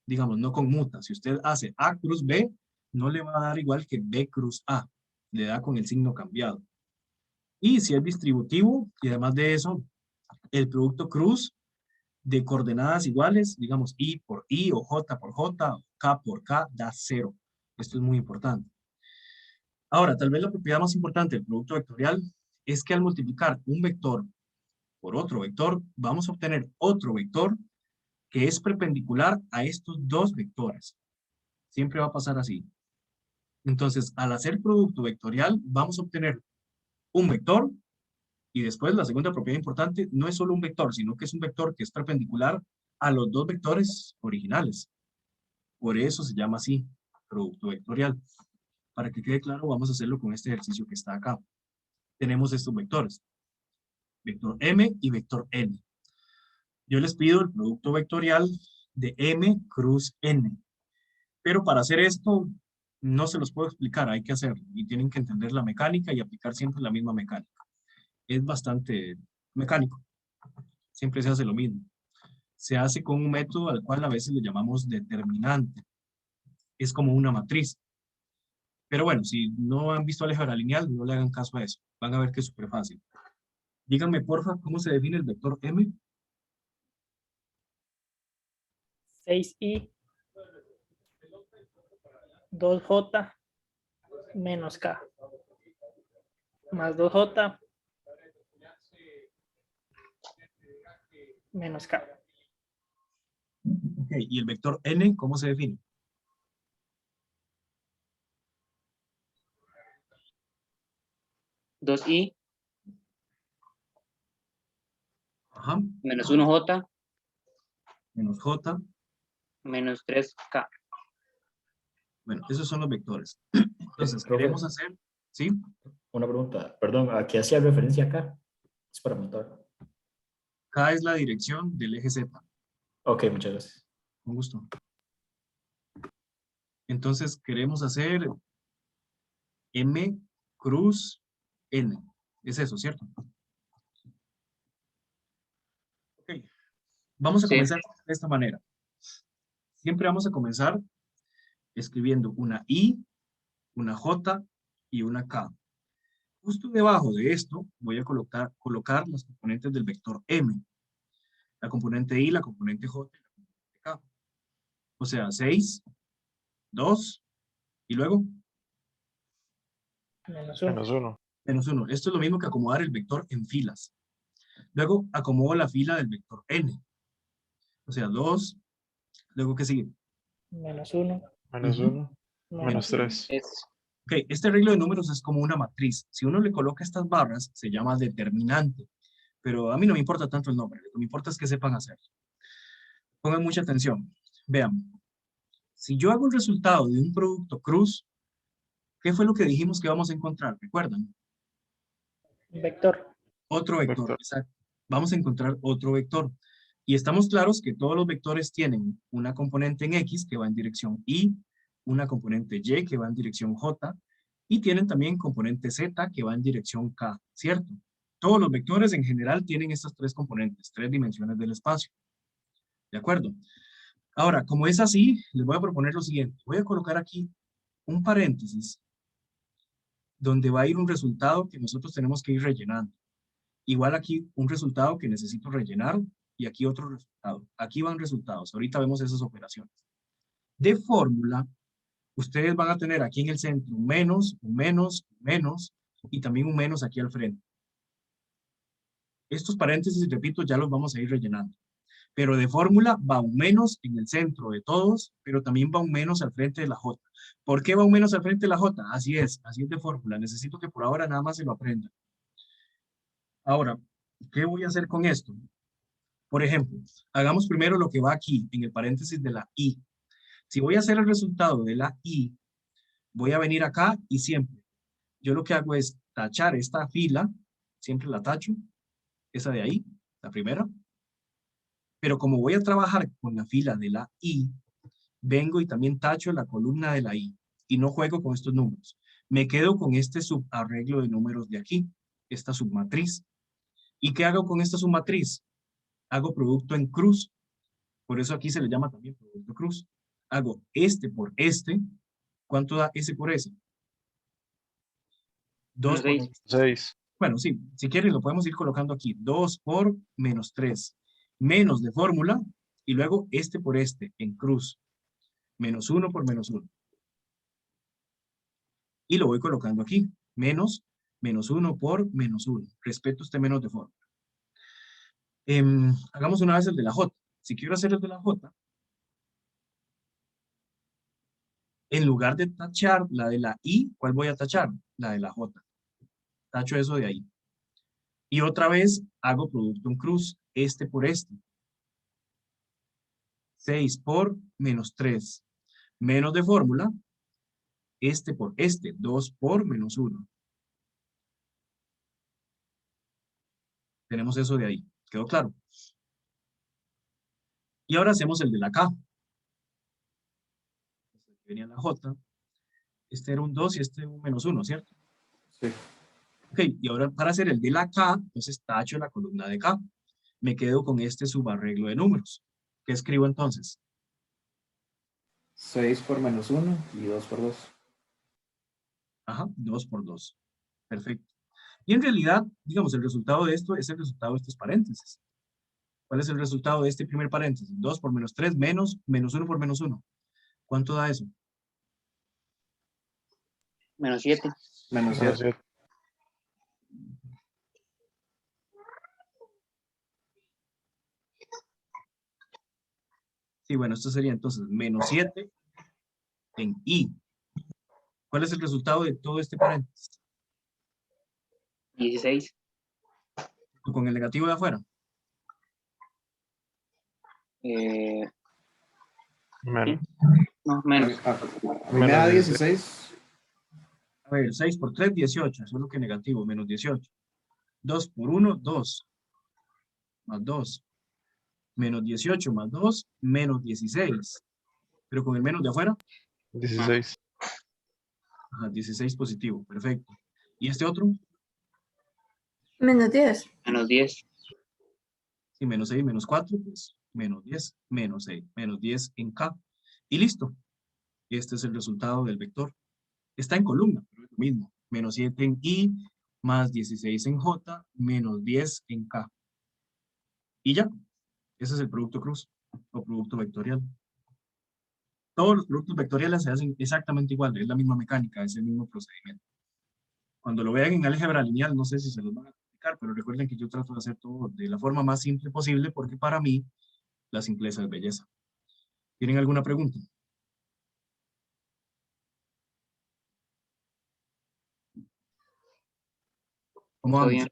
Digamos, no conmuta. Si usted hace A cruz B, no le va a dar igual que B cruz A. Le da con el signo cambiado. Y si es distributivo, y además de eso, el producto cruz de coordenadas iguales, digamos I por I o J por J, K por K, da 0. Esto es muy importante. Ahora, tal vez la propiedad más importante del producto vectorial es que al multiplicar un vector por otro vector, vamos a obtener otro vector que es perpendicular a estos dos vectores. Siempre va a pasar así. Entonces, al hacer producto vectorial, vamos a obtener un vector y después la segunda propiedad importante no es solo un vector, sino que es un vector que es perpendicular a los dos vectores originales. Por eso se llama así, producto vectorial. Para que quede claro, vamos a hacerlo con este ejercicio que está acá. Tenemos estos vectores, vector M y vector N. Yo les pido el producto vectorial de M cruz N. Pero para hacer esto, no se los puedo explicar, hay que hacerlo. Y tienen que entender la mecánica y aplicar siempre la misma mecánica. Es bastante mecánico. Siempre se hace lo mismo. Se hace con un método al cual a veces le llamamos determinante. Es como una matriz. Pero bueno, si no han visto álgebra lineal, no le hagan caso a eso. Van a ver que es súper fácil. Díganme, porfa, ¿cómo se define el vector M? 6i 2j menos k más 2j menos k. Ok, ¿y el vector N cómo se define? 2i, Ajá. menos 1j, Menos j. menos 3k. Bueno, esos son los vectores. Entonces, Profe, queremos hacer, ¿sí? una pregunta, perdón, ¿a qué hacía referencia acá? Es para anotar. K es la dirección del eje Z. Ok, muchas gracias. Con gusto. Entonces, queremos hacer M cruz N. Es eso, ¿cierto? Ok. Vamos a Sí. comenzar de esta manera. Siempre vamos a comenzar escribiendo una I, una J y una K. Justo debajo de esto voy a colocar las componentes del vector M. La componente I, la componente J y la componente K. O sea, 6, 2 y luego Menos 1. Menos 1. menos 1. Esto es lo mismo que acomodar el vector en filas. Luego acomodo la fila del vector N. O sea, 2. Luego, ¿qué sigue? Menos 1. Menos 1. Menos 3. Ok, este arreglo de números es como una matriz. Si uno le coloca estas barras, se llama determinante. Pero a mí no me importa tanto el nombre. Lo que me importa es que sepan hacerlo. Pongan mucha atención. Vean. Si yo hago un resultado de un producto cruz, ¿qué fue lo que dijimos que vamos a encontrar? ¿Recuerdan? Vector. Otro vector, exacto. Vamos a encontrar otro vector. Y estamos claros que todos los vectores tienen una componente en X que va en dirección Y, una componente Y que va en dirección J, y tienen también componente Z que va en dirección K, ¿cierto? Todos los vectores en general tienen estas tres componentes, 3 dimensiones del espacio. ¿De acuerdo? Ahora, como es así, les voy a proponer lo siguiente. Voy a colocar aquí un paréntesis donde va a ir un resultado que nosotros tenemos que ir rellenando. Igual aquí un resultado que necesito rellenar y aquí otro resultado. Aquí van resultados. Ahorita vemos esas operaciones. De fórmula, ustedes van a tener aquí en el centro un menos, un menos, un menos y también un menos aquí al frente. Estos paréntesis, repito, ya los vamos a ir rellenando. Pero de fórmula va un menos en el centro de todos, pero también va un menos al frente de la J. ¿Por qué va un menos al frente de la J? Así es de fórmula. Necesito que por ahora nada más se lo aprendan. Ahora, ¿qué voy a hacer con esto? Por ejemplo, hagamos primero lo que va aquí, en el paréntesis de la I. Si voy a hacer el resultado de la I, voy a venir acá y siempre, yo lo que hago es tachar esta fila, siempre la tacho, esa de ahí, la primera. Pero como voy a trabajar con la fila de la I, vengo y también tacho la columna de la I y no juego con estos números. Me quedo con este subarreglo de números de aquí, esta submatriz. ¿Y qué hago con esta submatriz? Hago producto en cruz. Por eso aquí se le llama también producto cruz. Hago este por este. ¿Cuánto da S por S? 2 por 6. Bueno, sí, si quieren lo podemos ir colocando aquí. 2 por menos 3. Menos de fórmula y luego este por este en cruz. Menos 1 por menos 1. Y lo voy colocando aquí. Menos 1 por menos 1. Respeto este menos de fórmula. Hagamos una vez el de la J. Si quiero hacer el de la J, en lugar de tachar la de la I, ¿cuál voy a tachar? La de la J. Tacho eso de ahí. Y otra vez hago producto en cruz, este por este. 6 por menos 3. Menos de fórmula, este por este, 2 por menos 1. Tenemos eso de ahí. ¿Quedó claro? Y ahora hacemos el de la K. Venía la J. Este era un 2 y este un menos 1, ¿cierto? Sí. Ok, y ahora para hacer el de la K, entonces tacho la columna de K. Me quedo con este subarreglo de números. ¿Qué escribo entonces? 6 por menos 1 y 2 por 2. Ajá, 2 por 2. Perfecto. Y en realidad, digamos, el resultado de esto es el resultado de estos paréntesis. ¿Cuál es el resultado de este primer paréntesis? 2 por menos 3 menos 1 por menos 1. ¿Cuánto da eso? Menos 7. Menos 7. Sí, bueno, esto sería entonces menos 7 en I. ¿Cuál es el resultado de todo este paréntesis? 16. ¿Con el negativo de afuera? Menos. No, menos. Me da 16. A ver, 6 por 3, 18. Solo que negativo, menos 18. 2 por 1, 2. Más 2. Menos 18 más 2, menos 16. Pero con el menos de afuera. 16. Ajá, 16 positivo, perfecto. ¿Y este otro? Menos 10. Menos 10. Sí, menos 6, menos 4, pues menos 10, menos 6, menos 10 en K. Y listo. Este es el resultado del vector. Está en columna, pero es lo mismo. Menos 7 en I, más 16 en J, menos 10 en K. Y ya. Ese es el producto cruz o producto vectorial. Todos los productos vectoriales se hacen exactamente igual. Es la misma mecánica, es el mismo procedimiento. Cuando lo vean en álgebra lineal, no sé si se los van a explicar, pero recuerden que yo trato de hacer todo de la forma más simple posible porque para mí la simpleza es belleza. ¿Tienen alguna pregunta? ¿Cómo vamos? Bien.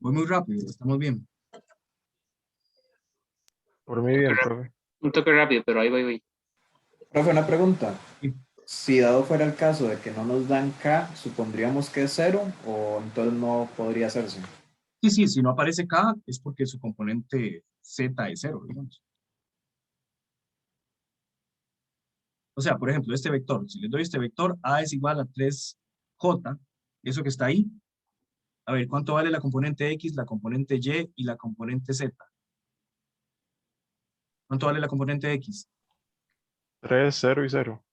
Voy muy rápido, estamos bien. Por mí bien, profe. Un toque rápido, pero ahí voy. Profe, una pregunta. Si dado fuera el caso de que no nos dan K, ¿supondríamos que es 0 o entonces no podría hacerse? Sí, si no aparece K es porque su componente Z es 0, digamos. O sea, por ejemplo, este vector, si les doy este vector, A es igual a 3J, eso que está ahí. A ver, ¿cuánto vale la componente X, la componente Y y la componente Z? ¿Cuánto vale la componente X? 3, 0 y 0.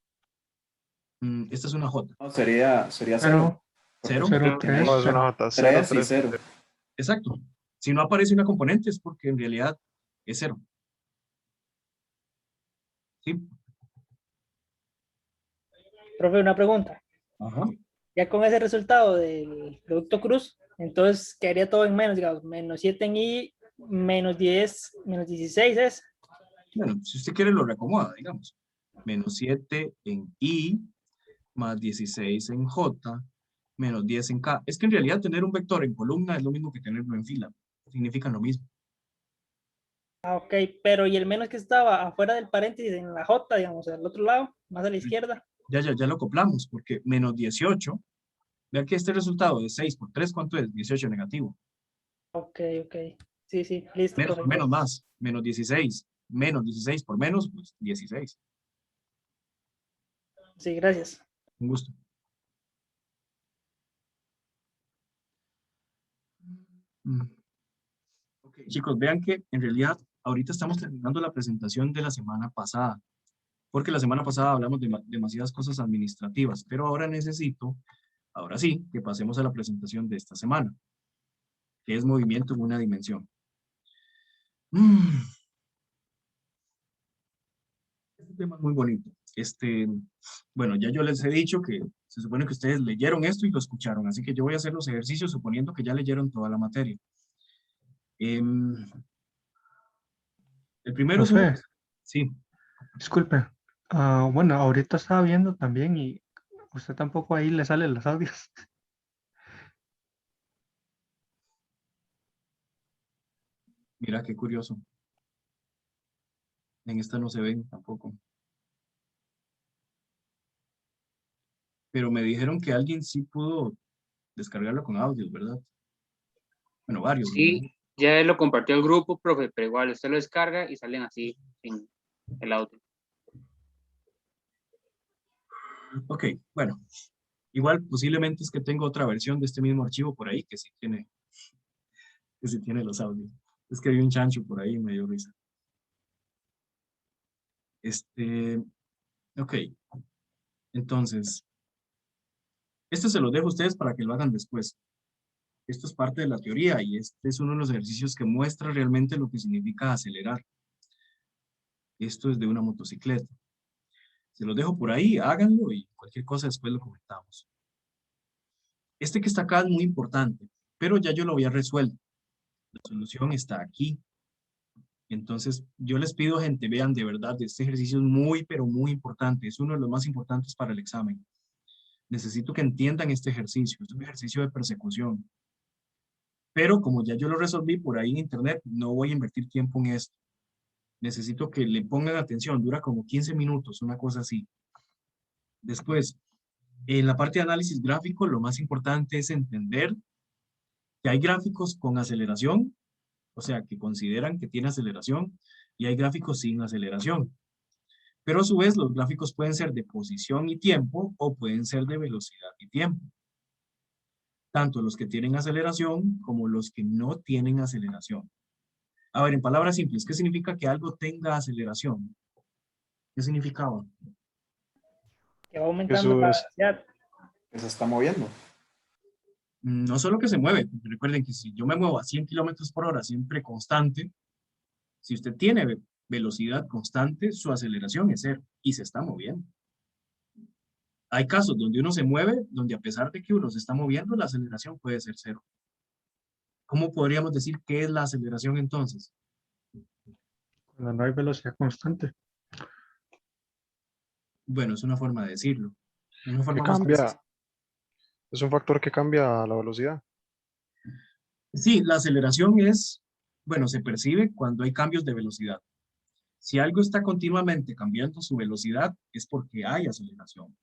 Esta es una J. No, sería 0. 0. 0, 3. No, es una J. 3 y 0. Exacto. Si no aparece una componente es porque en realidad es 0. ¿Sí? Profe, una pregunta. Ajá. Ya con ese resultado del producto cruz, entonces quedaría todo en menos, digamos, menos 7 en I, menos 10, menos 16 es. Bueno, si usted quiere lo reacomoda, digamos. Menos 7 en I, más 16 en J, menos 10 en K. Es que en realidad tener un vector en columna es lo mismo que tenerlo en fila. Significan lo mismo. Ah, ok, pero ¿y el menos que estaba afuera del paréntesis en la J, digamos, al otro lado, más a la izquierda? Ya lo acoplamos, porque menos 18, vean que este resultado de 6 por 3, ¿cuánto es? 18 negativo. Ok. Sí, listo. Menos por menos más, menos 16. Menos 16 por menos, pues 16. Sí, gracias. Un gusto. Ok, chicos, vean que en realidad ahorita estamos terminando la presentación de la semana pasada, porque la semana pasada hablamos de demasiadas cosas administrativas, pero ahora necesito, ahora sí, que pasemos a la presentación de esta semana, que es movimiento en una dimensión. Este tema es muy bonito. Bueno, ya yo les he dicho que se supone que ustedes leyeron esto y lo escucharon, así que yo voy a hacer los ejercicios suponiendo que ya leyeron toda la materia. El primero es Profe, sí. disculpe. Bueno, ahorita estaba viendo también y usted tampoco ahí le salen los audios. Mira qué curioso. En esta no se ven tampoco. Pero me dijeron que alguien sí pudo descargarlo con audios, ¿verdad? Bueno, varios. Sí, ¿verdad? ya lo compartió el grupo, profe, pero igual usted lo descarga y salen así en el audio. Ok, bueno. Igual posiblemente es que tengo otra versión de este mismo archivo por ahí que sí tiene los audios. Es que hay un chancho por ahí, me dio risa. Ok. Entonces, esto se lo dejo a ustedes para que lo hagan después. Esto es parte de la teoría y este es uno de los ejercicios que muestra realmente lo que significa acelerar. Esto es de una motocicleta. Se lo dejo por ahí, háganlo y cualquier cosa después lo comentamos. Este que está acá es muy importante, pero ya yo lo había resuelto. La solución está aquí. Entonces, yo les pido, gente, vean de verdad, este ejercicio es muy, pero muy importante. Es uno de los más importantes para el examen. Necesito que entiendan este ejercicio. Es un ejercicio de persecución. Pero como ya yo lo resolví por ahí en internet, no voy a invertir tiempo en esto. Necesito que le pongan atención. Dura como 15 minutos, una cosa así. Después, en la parte de análisis gráfico, lo más importante es entender que hay gráficos con aceleración, o sea, que consideran que tiene aceleración, y hay gráficos sin aceleración. Pero a su vez, los gráficos pueden ser de posición y tiempo, o pueden ser de velocidad y tiempo. Tanto los que tienen aceleración, como los que no tienen aceleración. A ver, en palabras simples, ¿qué significa que algo tenga aceleración? ¿Qué significaba? Que va aumentando la velocidad. Que se está moviendo. No solo que se mueve. Recuerden que si yo me muevo a 100 kilómetros por hora siempre constante, si usted tiene velocidad constante, su aceleración es 0 y se está moviendo. Hay casos donde uno se mueve, donde a pesar de que uno se está moviendo, la aceleración puede ser 0. ¿Cómo podríamos decir qué es la aceleración entonces? Cuando no hay velocidad constante. Bueno, es una forma de decirlo. Una Que forma más cambia, precisa. es un factor que cambia la velocidad. Sí, la aceleración es, bueno, se percibe cuando hay cambios de velocidad. Si algo está continuamente cambiando su velocidad, es porque hay aceleración.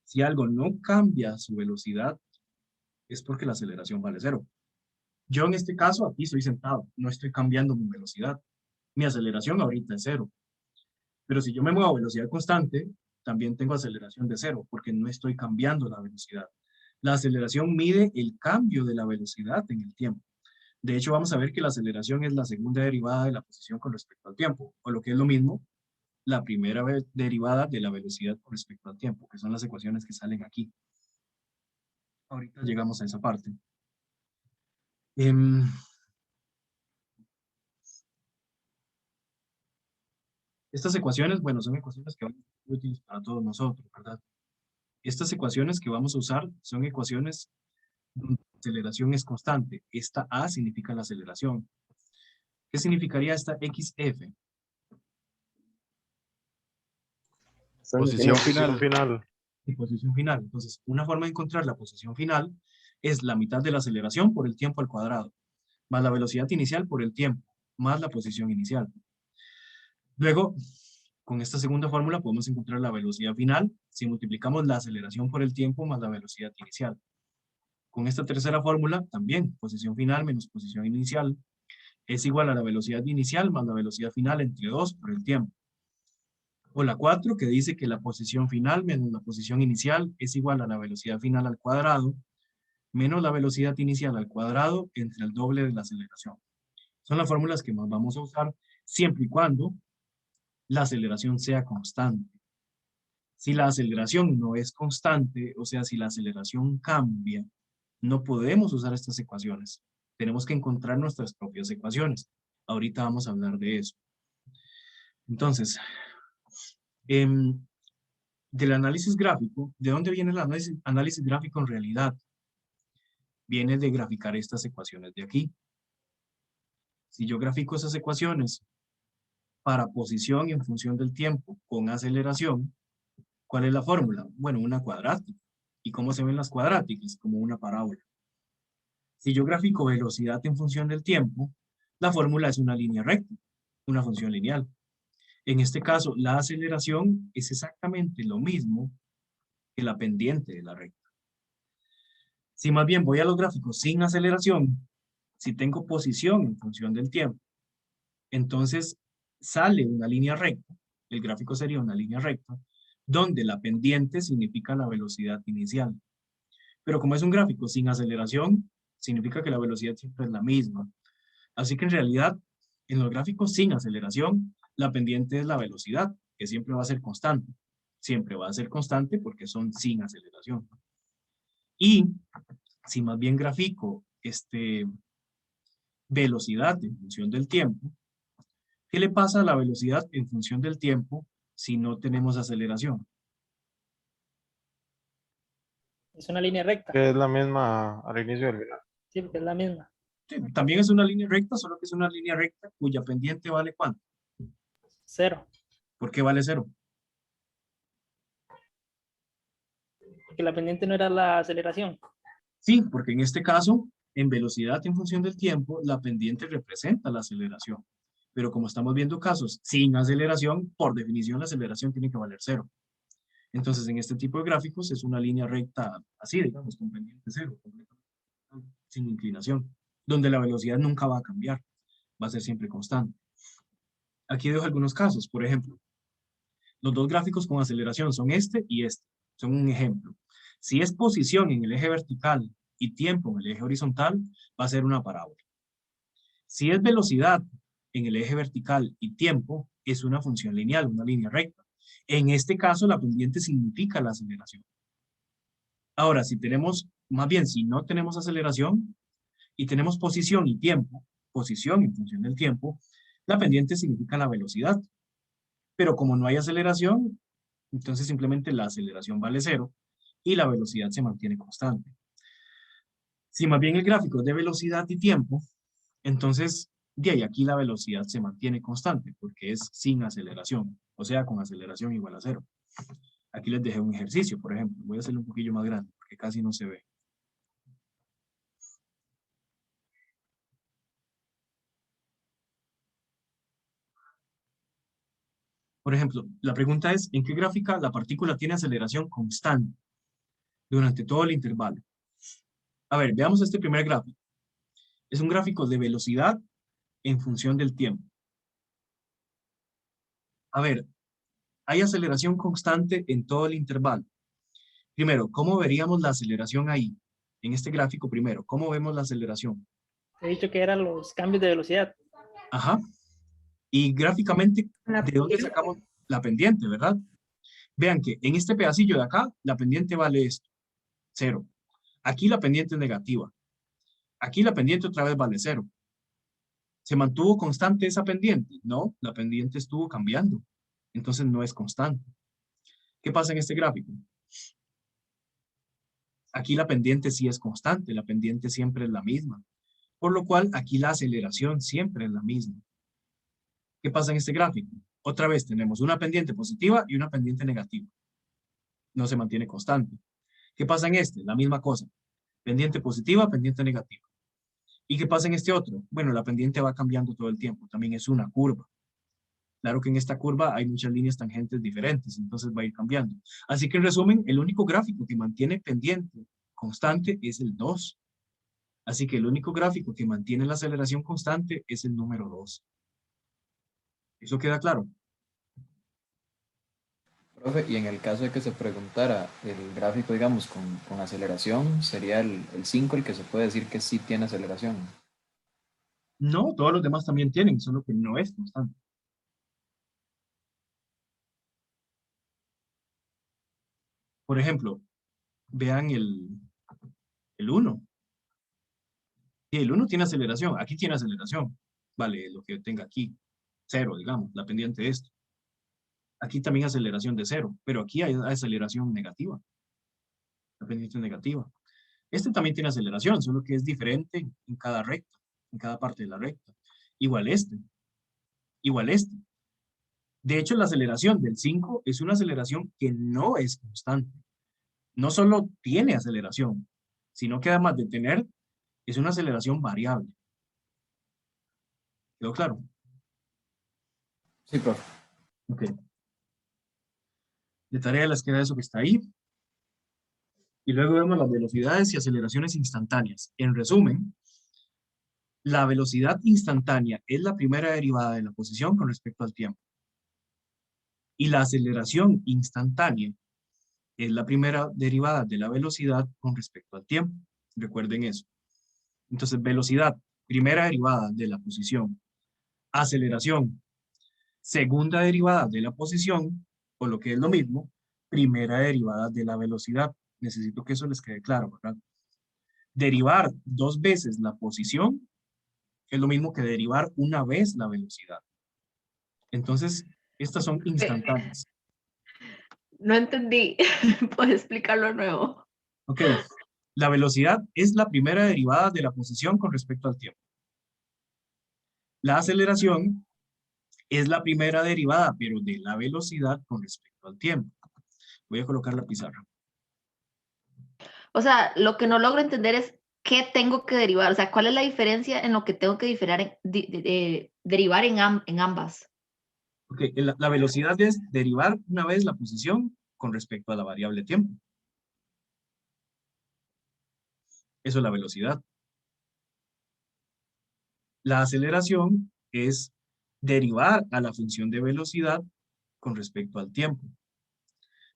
Si algo no cambia su velocidad, es porque la aceleración vale 0. Yo en este caso, aquí estoy sentado, no estoy cambiando mi velocidad. Mi aceleración ahorita es 0. Pero si yo me muevo a velocidad constante, también tengo aceleración de 0, porque no estoy cambiando la velocidad. La aceleración mide el cambio de la velocidad en el tiempo. De hecho, vamos a ver que la aceleración es la segunda derivada de la posición con respecto al tiempo, o lo que es lo mismo, la primera derivada de la velocidad con respecto al tiempo, que son las ecuaciones que salen aquí. Ahorita llegamos a esa parte. Estas ecuaciones, bueno, son ecuaciones que van a ser útiles para todos nosotros, ¿verdad? Estas ecuaciones que vamos a usar son ecuaciones donde la aceleración es constante. Esta A significa la aceleración. ¿Qué significaría esta XF? Posición final. Y posición final. Entonces, una forma de encontrar la posición final es la mitad de la aceleración por el tiempo al cuadrado, más la velocidad inicial por el tiempo, más la posición inicial. Luego, con esta segunda fórmula podemos encontrar la velocidad final si multiplicamos la aceleración por el tiempo más la velocidad inicial. Con esta tercera fórmula, también, posición final menos posición inicial es igual a la velocidad inicial más la velocidad final entre 2 por el tiempo. O la 4, que dice que la posición final menos la posición inicial es igual a la velocidad final al cuadrado menos la velocidad inicial al cuadrado entre el doble de la aceleración. Son las fórmulas que más vamos a usar siempre y cuando la aceleración sea constante. Si la aceleración no es constante, o sea, si la aceleración cambia, no podemos usar estas ecuaciones. Tenemos que encontrar nuestras propias ecuaciones. Ahorita vamos a hablar de eso. Entonces, del análisis gráfico, ¿de dónde viene el análisis gráfico en realidad? Viene de graficar estas ecuaciones de aquí. Si yo grafico esas ecuaciones para posición y en función del tiempo con aceleración, ¿cuál es la fórmula? Bueno, una cuadrática. ¿Y cómo se ven las cuadráticas? Como una parábola. Si yo grafico velocidad en función del tiempo, la fórmula es una línea recta, una función lineal. En este caso, la aceleración es exactamente lo mismo que la pendiente de la recta. Si más bien voy a los gráficos sin aceleración, si tengo posición en función del tiempo, entonces sale una línea recta, el gráfico sería una línea recta, donde la pendiente significa la velocidad inicial. Pero como es un gráfico sin aceleración, significa que la velocidad siempre es la misma. Así que en realidad, en los gráficos sin aceleración, la pendiente es la velocidad, que siempre va a ser constante. Siempre va a ser constante porque son sin aceleración. Y si más bien grafico velocidad en función del tiempo, ¿qué le pasa a la velocidad en función del tiempo si no tenemos aceleración? Es una línea recta. Que es la misma al inicio del final. Sí, porque es la misma. Sí, también es una línea recta, solo que es una línea recta cuya pendiente vale ¿cuánto? 0. ¿Por qué vale 0? Porque porque la pendiente no era la aceleración. Sí, porque en este caso, en velocidad en función del tiempo, la pendiente representa la aceleración. Pero como estamos viendo casos sin aceleración, por definición la aceleración tiene que valer 0. Entonces, en este tipo de gráficos es una línea recta así, digamos, con pendiente 0, sin inclinación, donde la velocidad nunca va a cambiar, va a ser siempre constante. Aquí dejo algunos casos, por ejemplo, los dos gráficos con aceleración son este y este, son un ejemplo. Si es posición en el eje vertical y tiempo en el eje horizontal, va a ser una parábola. Si es velocidad en el eje vertical y tiempo, es una función lineal, una línea recta. En este caso, la pendiente significa la aceleración. Ahora, si tenemos, más bien, si no tenemos aceleración y tenemos posición y tiempo, posición en función del tiempo, la pendiente significa la velocidad. Pero como no hay aceleración, entonces simplemente la aceleración vale 0 y la velocidad se mantiene constante. Si más bien el gráfico es de velocidad y tiempo, entonces de ahí aquí la velocidad se mantiene constante porque es sin aceleración, o sea, con aceleración igual a 0. Aquí les dejé un ejercicio, por ejemplo. Voy a hacerlo un poquillo más grande porque casi no se ve. Por ejemplo, la pregunta es, ¿en qué gráfica la partícula tiene aceleración constante durante todo el intervalo? A ver, veamos este primer gráfico. Es un gráfico de velocidad en función del tiempo. A ver, hay aceleración constante en todo el intervalo. Primero, ¿cómo veríamos la aceleración ahí? En este gráfico primero, ¿cómo vemos la aceleración? He dicho que eran los cambios de velocidad. Ajá. Y gráficamente, ¿de dónde sacamos la pendiente, verdad? Vean que en este pedacillo de acá, la pendiente vale esto, 0. Aquí la pendiente es negativa. Aquí la pendiente otra vez vale 0. ¿Se mantuvo constante esa pendiente? No, la pendiente estuvo cambiando. Entonces no es constante. ¿Qué pasa en este gráfico? Aquí la pendiente sí es constante, la pendiente siempre es la misma. Por lo cual aquí la aceleración siempre es la misma. ¿Qué pasa en este gráfico? Otra vez tenemos una pendiente positiva y una pendiente negativa. No se mantiene constante. ¿Qué pasa en este? La misma cosa. Pendiente positiva, pendiente negativa. ¿Y qué pasa en este otro? Bueno, la pendiente va cambiando todo el tiempo. También es una curva. Claro que en esta curva hay muchas líneas tangentes diferentes, entonces va a ir cambiando. Así que en resumen, el único gráfico que mantiene pendiente constante es el 2. Así que el único gráfico que mantiene la aceleración constante es el número 2. ¿Eso queda claro? Profe, y en el caso de que se preguntara el gráfico, digamos, con aceleración, sería el 5 el que se puede decir que sí tiene aceleración. No, todos los demás también tienen, solo que no es constante. Por ejemplo, vean el 1. Y el 1 tiene aceleración, aquí tiene aceleración. Vale, lo que tenga aquí, 0, digamos, la pendiente de esto. Aquí también aceleración de 0, pero aquí hay aceleración negativa. La pendiente es negativa. Este también tiene aceleración, solo que es diferente en cada recta, en cada parte de la recta. Igual este. Igual este. De hecho, la aceleración del 5 es una aceleración que no es constante. No solo tiene aceleración, sino que además de tener, es una aceleración variable. ¿Quedó claro? Sí, profe. Ok. De tarea les queda eso que está ahí. Y luego vemos las velocidades y aceleraciones instantáneas. En resumen, la velocidad instantánea es la primera derivada de la posición con respecto al tiempo. Y la aceleración instantánea es la primera derivada de la velocidad con respecto al tiempo. Recuerden eso. Entonces, velocidad, primera derivada de la posición. Aceleración, segunda derivada de la posición, o lo que es lo mismo, primera derivada de la velocidad. Necesito que eso les quede claro, ¿verdad? Derivar 2 veces la posición es lo mismo que derivar una vez la velocidad. Entonces, estas son instantáneas. No entendí. ¿Puedes explicarlo de nuevo? Ok. La velocidad es la primera derivada de la posición con respecto al tiempo. La aceleración es la primera derivada, pero de la velocidad con respecto al tiempo. Voy a colocar la pizarra. O sea, lo que no logro entender es qué tengo que derivar. O sea, ¿cuál es la diferencia en lo que tengo que derivar en ambas? Ok, la velocidad es derivar una vez la posición con respecto a la variable tiempo. Eso es la velocidad. La aceleración es derivar a la función de velocidad con respecto al tiempo.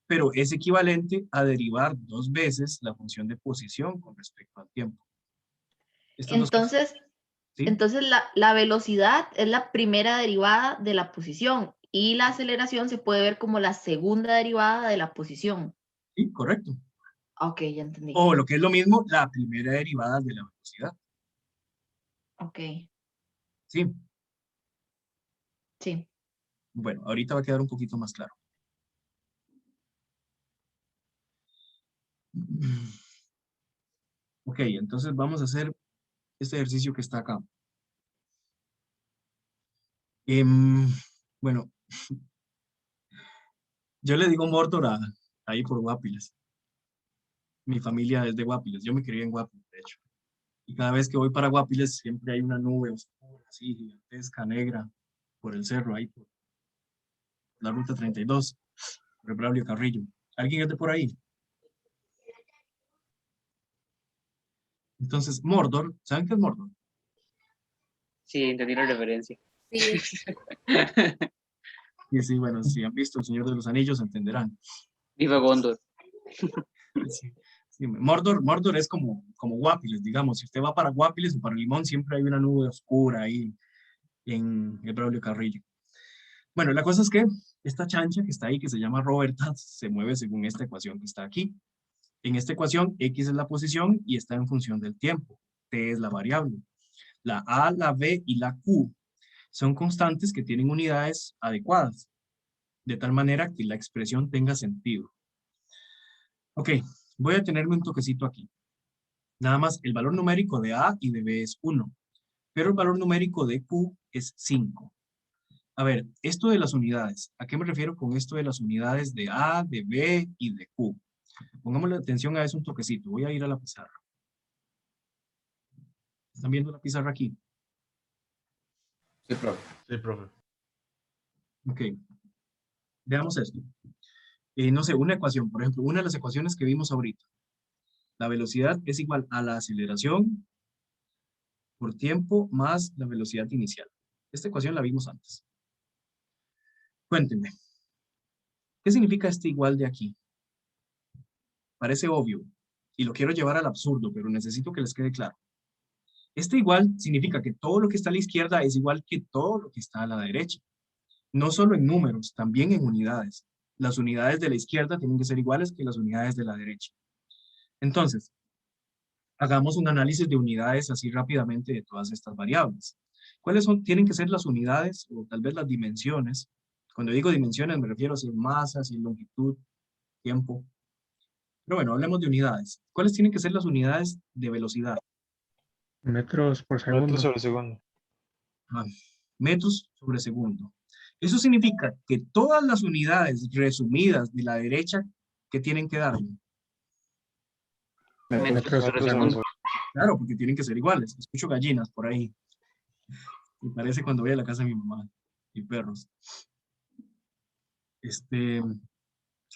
Pero es equivalente a derivar 2 veces la función de posición con respecto al tiempo. Estas dos cosas, Entonces, ¿sí? entonces la velocidad es la primera derivada de la posición y la aceleración se puede ver como la segunda derivada de la posición. Sí, correcto. Ok, ya entendí. O lo que es lo mismo, la primera derivada de la velocidad. Ok, Sí. sí. Bueno, ahorita va a quedar un poquito más claro. Ok, entonces vamos a hacer este ejercicio que está acá. Bueno, yo le digo Mordor ahí por Guapiles. Mi familia es de Guapiles, yo me crié en Guapiles, de hecho. Y cada vez que voy para Guapiles siempre hay una nube oscura, así, gigantesca, negra, por el cerro, ahí por la ruta 32, por el Braulio Carrillo. ¿Alguien es de por ahí? Entonces, Mordor, ¿saben qué es Mordor? Sí, entendí la referencia. Sí. Sí, sí, bueno, si han visto El Señor de los Anillos entenderán. Viva Gondor. Sí, sí, Mordor es como Guapiles, digamos. Si usted va para Guapiles o para Limón, siempre hay una nube oscura ahí en el Braulio Carrillo. Bueno, la cosa es que esta chancha que está ahí, que se llama Roberta, se mueve según esta ecuación que está aquí. En esta ecuación, X es la posición y está en función del tiempo. T es la variable. La A, la B y la Q son constantes que tienen unidades adecuadas, de tal manera que la expresión tenga sentido. Ok, voy a tenerme un toquecito aquí. Nada más, el valor numérico de A y de B es 1, pero el valor numérico de Q es 5. A ver, esto de las unidades, ¿a qué me refiero con esto de las unidades de A, de B y de Q? Pongámosle atención a eso un toquecito. Voy a ir a la pizarra. ¿Están viendo la pizarra aquí? Sí, profe. Sí, profe. Ok. Veamos esto. No sé, una ecuación, por ejemplo, una de las ecuaciones que vimos ahorita. La velocidad es igual a la aceleración por tiempo más la velocidad inicial. Esta ecuación la vimos antes. Cuéntenme. ¿Qué significa este igual de aquí? Parece obvio y lo quiero llevar al absurdo, pero necesito que les quede claro. Este igual significa que todo lo que está a la izquierda es igual que todo lo que está a la derecha. No solo en números, también en unidades. Las unidades de la izquierda tienen que ser iguales que las unidades de la derecha. Entonces, hagamos un análisis de unidades así rápidamente de todas estas variables. ¿Cuáles tienen que ser las unidades o tal vez las dimensiones? Cuando digo dimensiones me refiero a si masa, si longitud, tiempo. Pero bueno, hablemos de unidades. ¿Cuáles tienen que ser las unidades de velocidad? Metros por segundo. Metros sobre segundo. Metros sobre segundo. Eso significa que todas las unidades resumidas de la derecha, ¿qué tienen que dar? Metros sobre segundo. Claro, porque tienen que ser iguales. Escucho gallinas por ahí. Me parece cuando voy a la casa de mi mamá y perros.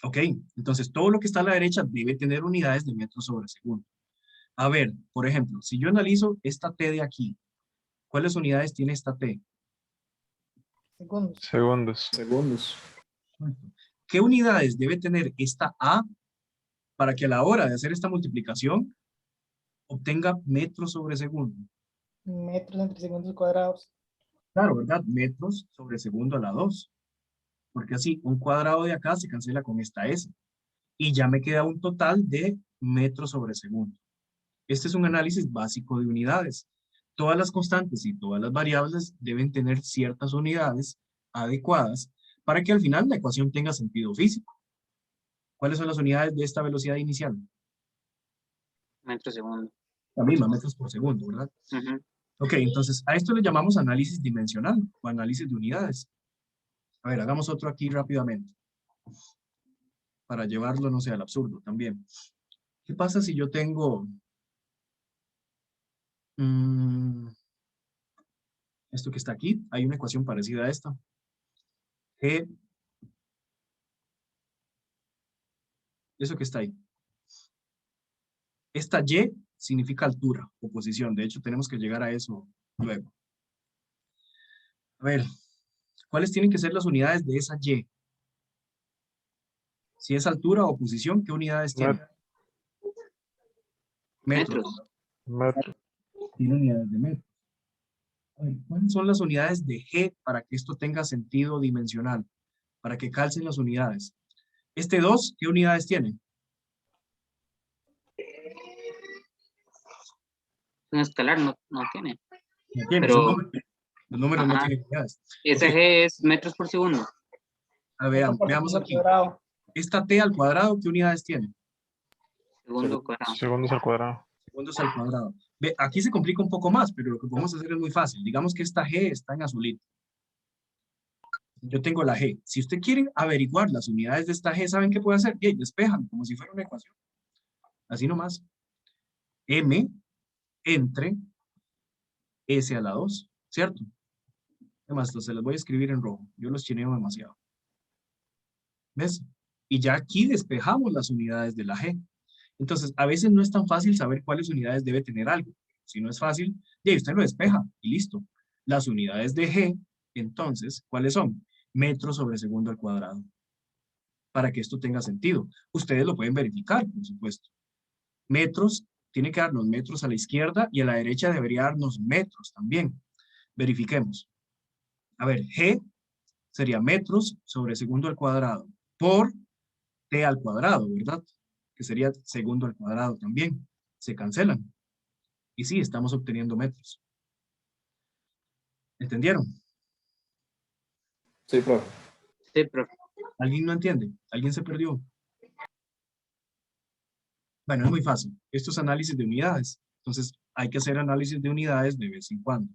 Ok, entonces todo lo que está a la derecha debe tener unidades de metros sobre segundo. A ver, por ejemplo, si yo analizo esta T de aquí, ¿cuáles unidades tiene esta T? Segundos. ¿Qué unidades debe tener esta A para que a la hora de hacer esta multiplicación obtenga metros sobre segundo? Metros entre segundos cuadrados. Claro, ¿verdad? Metros sobre segundo a la 2. Porque así, un cuadrado de acá se cancela con esta S. Y ya me queda un total de metros sobre segundo. Este es un análisis básico de unidades. Todas las constantes y todas las variables deben tener ciertas unidades adecuadas para que al final la ecuación tenga sentido físico. ¿Cuáles son las unidades de esta velocidad inicial? Metro segundo. La misma, metros por segundo, ¿verdad? Ok, entonces a esto le llamamos análisis dimensional o análisis de unidades. A ver, hagamos otro aquí rápidamente. Para llevarlo, no sé, al absurdo también. ¿Qué pasa si yo tengo esto que está aquí? Hay una ecuación parecida a esta. G, eso que está ahí. Esta Y significa altura o posición. De hecho, tenemos que llegar a eso luego. A ver, ¿cuáles tienen que ser las unidades de esa Y? Si es altura o posición, ¿qué unidades tiene? Metros. Metro. Tiene unidades de metros. A ver, ¿cuáles son las unidades de G para que esto tenga sentido dimensional? Para que calcen las unidades. Este 2, ¿qué unidades tiene? Un escalar no tiene. No tiene, Pero, es un número. Los números no ajá, tienen unidades. ese Ok, G es metros por segundo. veamos aquí. Cuadrado. Esta T al cuadrado, ¿qué unidades tiene? Segundo cuadrado. Segundos al cuadrado. Segundos al cuadrado. Ve, aquí se complica un poco más, pero lo que podemos hacer es muy fácil. Digamos que esta G está en azulito. Yo tengo la G. Si usted quiere averiguar las unidades de esta G, ¿saben qué puede hacer? Bien, despejan, como si fuera una ecuación. Así nomás. M entre S a la 2, ¿cierto? Además, esto se los voy a escribir en rojo. Yo los chineo demasiado. ¿Ves? Y ya aquí despejamos las unidades de la G. Entonces, a veces no es tan fácil saber cuáles unidades debe tener algo. Si no es fácil, ya usted lo despeja y listo. Las unidades de G, entonces, ¿cuáles son? Metros sobre segundo al cuadrado. Para que esto tenga sentido. Ustedes lo pueden verificar, por supuesto. Metros, tiene que darnos metros a la izquierda y a la derecha debería darnos metros también. Verifiquemos. A ver, G sería metros sobre segundo al cuadrado por T al cuadrado, ¿verdad? Que sería segundo al cuadrado también. Se cancelan. Y sí, estamos obteniendo metros. ¿Entendieron? Sí, profe. Sí, profe. ¿Alguien no entiende? ¿Alguien se perdió? Bueno, es muy fácil. Esto es análisis de unidades. Entonces, hay que hacer análisis de unidades de vez en cuando.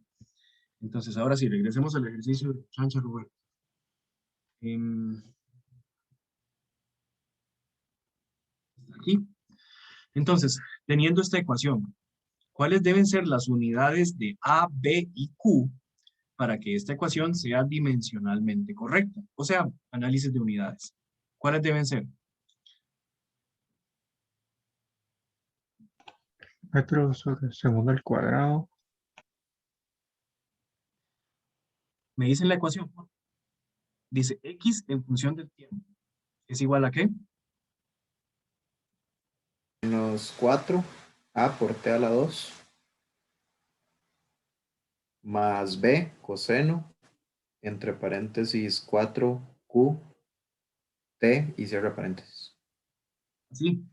Entonces, ahora sí, regresemos al ejercicio de Chancha Roberto. Aquí. Entonces, teniendo esta ecuación, ¿cuáles deben ser las unidades de A, B y Q para que esta ecuación sea dimensionalmente correcta? O sea, análisis de unidades. ¿Cuáles deben ser? Metros sobre segundo al cuadrado. Me dicen la ecuación. Dice X en función del tiempo. ¿Es igual a qué? Menos 4 A por T a la 2 más B coseno entre paréntesis 4Q T y cierre paréntesis. Sí.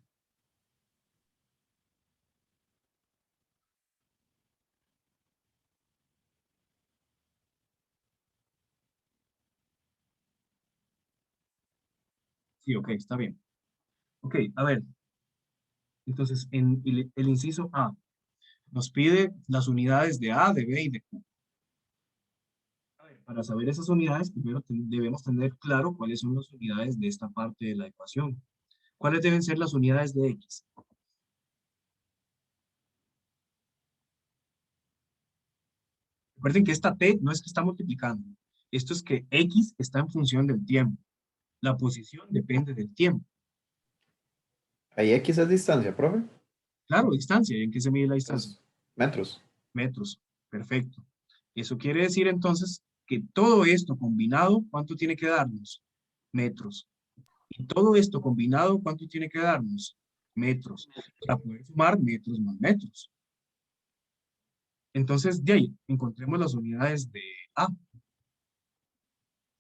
Sí, ok, está bien. Ok, a ver. Entonces, en el inciso A, nos pide las unidades de A, de B y de Q. A ver, para saber esas unidades, primero debemos tener claro cuáles son las unidades de esta parte de la ecuación. ¿Cuáles deben ser las unidades de X? Recuerden que esta T no es que está multiplicando. Esto es que X está en función del tiempo. La posición depende del tiempo. Ahí X es distancia, profe. Claro, distancia. ¿Y en qué se mide la distancia? Metros. Metros. Perfecto. Eso quiere decir entonces que todo esto combinado, ¿cuánto tiene que darnos? Metros. Y todo esto combinado, ¿cuánto tiene que darnos? Metros. Para poder sumar metros más metros. Entonces, de ahí, encontremos las unidades de A.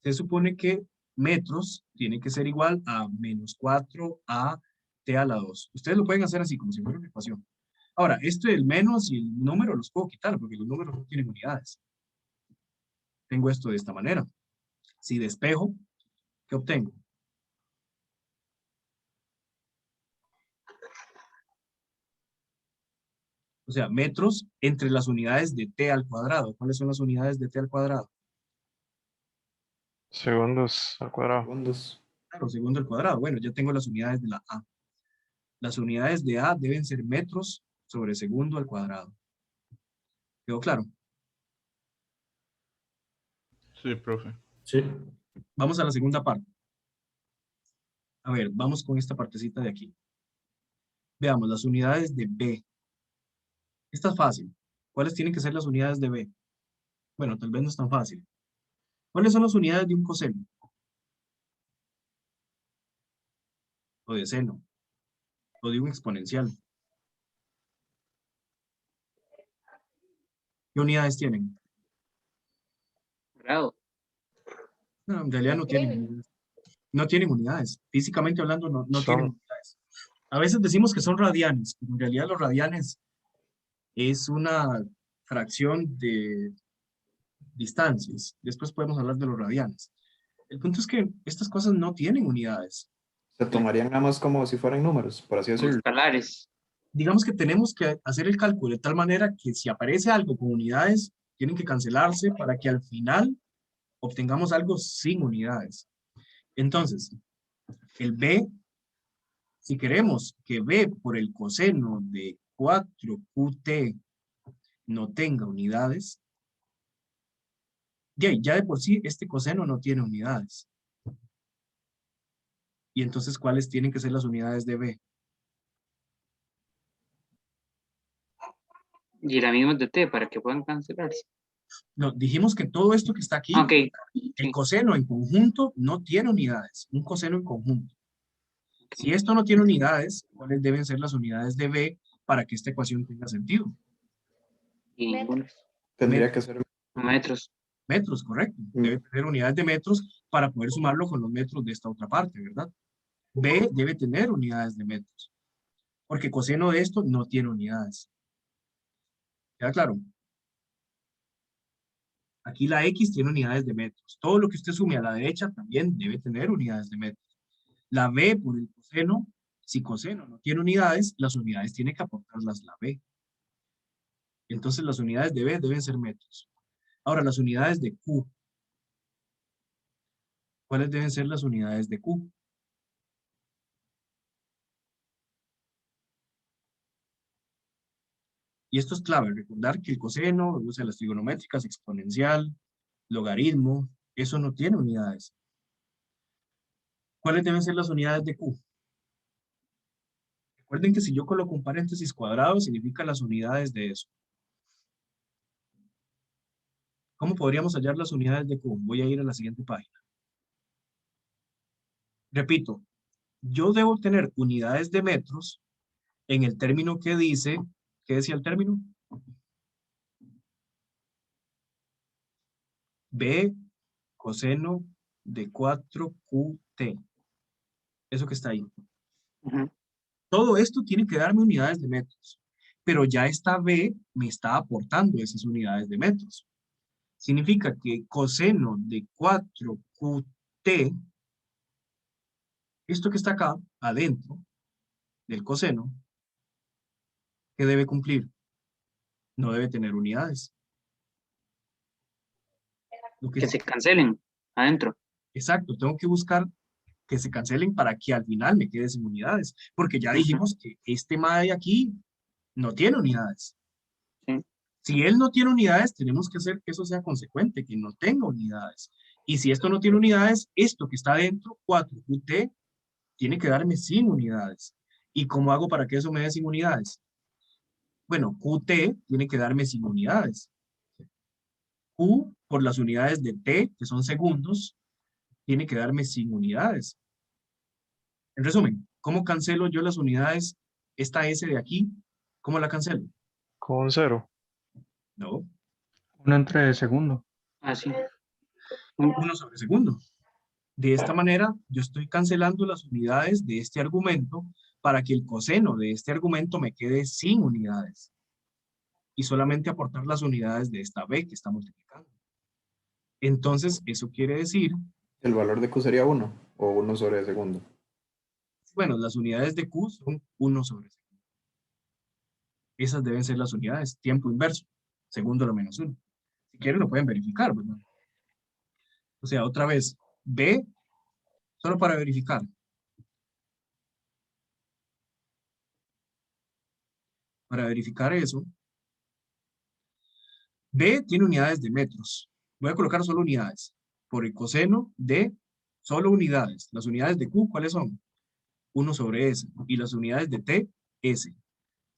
Se supone que metros tiene que ser igual a menos 4A T a la 2. Ustedes lo pueden hacer así, como si fuera una ecuación. Ahora, esto del menos y el número los puedo quitar, porque los números no tienen unidades. Tengo esto de esta manera. Si despejo, ¿qué obtengo? O sea, metros entre las unidades de T al cuadrado. ¿Cuáles son las unidades de T al cuadrado? Segundos al cuadrado. Segundos. Claro, segundo al cuadrado. Bueno, ya tengo las unidades de la A. Las unidades de A deben ser metros sobre segundo al cuadrado. ¿Quedó claro? Sí, profe. Sí. Vamos a la segunda parte. A ver, vamos con esta partecita de aquí. Veamos las unidades de B. Esta es fácil. ¿Cuáles tienen que ser las unidades de B? Bueno, tal vez no es tan fácil. ¿Cuáles son las unidades de un coseno? O de seno. O de un exponencial. ¿Qué unidades tienen? Grado. No, en realidad no tienen. No tienen unidades. Físicamente hablando, no tienen unidades. A veces decimos que son radianes, pero en realidad los radianes es una fracción de distancias. Después podemos hablar de los radianes. El punto es que estas cosas no tienen unidades. Se tomarían nada más como si fueran números, por así decirlo. Escalares. Digamos que tenemos que hacer el cálculo de tal manera que si aparece algo con unidades, tienen que cancelarse para que al final obtengamos algo sin unidades. Entonces, el B, si queremos que B por el coseno de 4QT no tenga unidades, ya de por sí este coseno no tiene unidades. Y entonces, ¿cuáles tienen que ser las unidades de B? Y la misma de T para que puedan cancelarse. No, dijimos que todo esto que está aquí, el coseno en conjunto no tiene unidades. Un coseno en conjunto. Si esto no tiene unidades, ¿cuáles deben ser las unidades de B para que esta ecuación tenga sentido? Y Tendría que ser metros. Metros, correcto. Debe tener unidades de metros para poder sumarlo con los metros de esta otra parte, ¿verdad? B debe tener unidades de metros. Porque coseno de esto no tiene unidades. ¿Queda claro? Aquí la X tiene unidades de metros. Todo lo que usted sume a la derecha también debe tener unidades de metros. La B por el coseno, si coseno no tiene unidades, las unidades tiene que aportarlas la B. Entonces las unidades de B deben ser metros. Ahora, las unidades de Q. ¿Cuáles deben ser las unidades de Q? Y esto es clave, recordar que el coseno, o sea, las trigonométricas, exponencial, logaritmo, eso no tiene unidades. ¿Cuáles deben ser las unidades de Q? Recuerden que si yo coloco un paréntesis cuadrado, significa las unidades de eso. ¿Cómo podríamos hallar las unidades de Q? Voy a ir a la siguiente página. Repito, yo debo tener unidades de metros en el término que dice, ¿qué decía el término? B coseno de 4QT. Eso que está ahí. Todo esto tiene que darme unidades de metros. Pero ya esta B me está aportando esas unidades de metros. Significa que coseno de 4QT, esto que está acá, adentro del coseno, ¿qué debe cumplir? No debe tener unidades. Que se cancelen adentro. Exacto, tengo que buscar que se cancelen para que al final me quede sin unidades. Porque ya dijimos que este MA de aquí no tiene unidades. Si él no tiene unidades, tenemos que hacer que eso sea consecuente, que no tenga unidades. Y si esto no tiene unidades, esto que está adentro, 4QT, tiene que darme sin unidades. ¿Y cómo hago para que eso me dé sin unidades? Bueno, QT tiene que darme sin unidades. Q, por las unidades de T, que son segundos, tiene que darme sin unidades. En resumen, ¿cómo cancelo yo las unidades? Esta S de aquí, ¿cómo la cancelo? Con 0. No. 1 entre segundo. Ah, sí. 1 sobre segundo. De esta manera, yo estoy cancelando las unidades de este argumento para que el coseno de este argumento me quede sin unidades. Y solamente aportar las unidades de esta B que está multiplicando. Entonces, eso quiere decir... ¿El valor de Q sería 1 o 1 sobre segundo? Bueno, las unidades de Q son 1 sobre segundo. Esas deben ser las unidades, tiempo inverso, segundo lo menos 1. Si quieren lo pueden verificar, ¿verdad? O sea, otra vez, B, solo para verificar. Para verificar eso, B tiene unidades de metros. Voy a colocar solo unidades. Por el coseno de solo unidades. Las unidades de Q, ¿cuáles son? 1 sobre S. Y las unidades de T, S.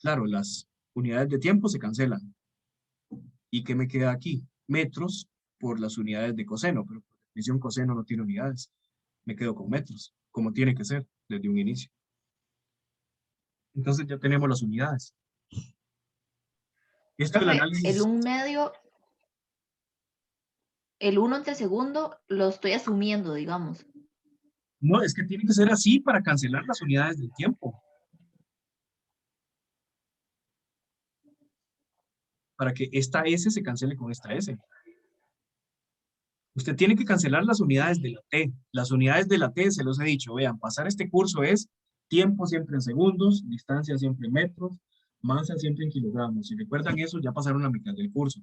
Claro, las unidades de tiempo se cancelan. ¿Y qué me queda aquí? Metros por las unidades de coseno. Pero por definición coseno no tiene unidades. Me quedo con metros, como tiene que ser desde un inicio. Entonces ya tenemos las unidades. Esto del Profe, análisis... el 1 medio, el 1 entre segundo lo estoy asumiendo, digamos. No, es que tiene que ser así para cancelar las unidades del tiempo. Para que esta S se cancele con esta S. Usted tiene que cancelar las unidades de la T. Las unidades de la T, se los he dicho, vean, pasar este curso es tiempo siempre en segundos, distancia siempre en metros, masa siempre en kilogramos. Si recuerdan eso, ya pasaron la mitad del curso.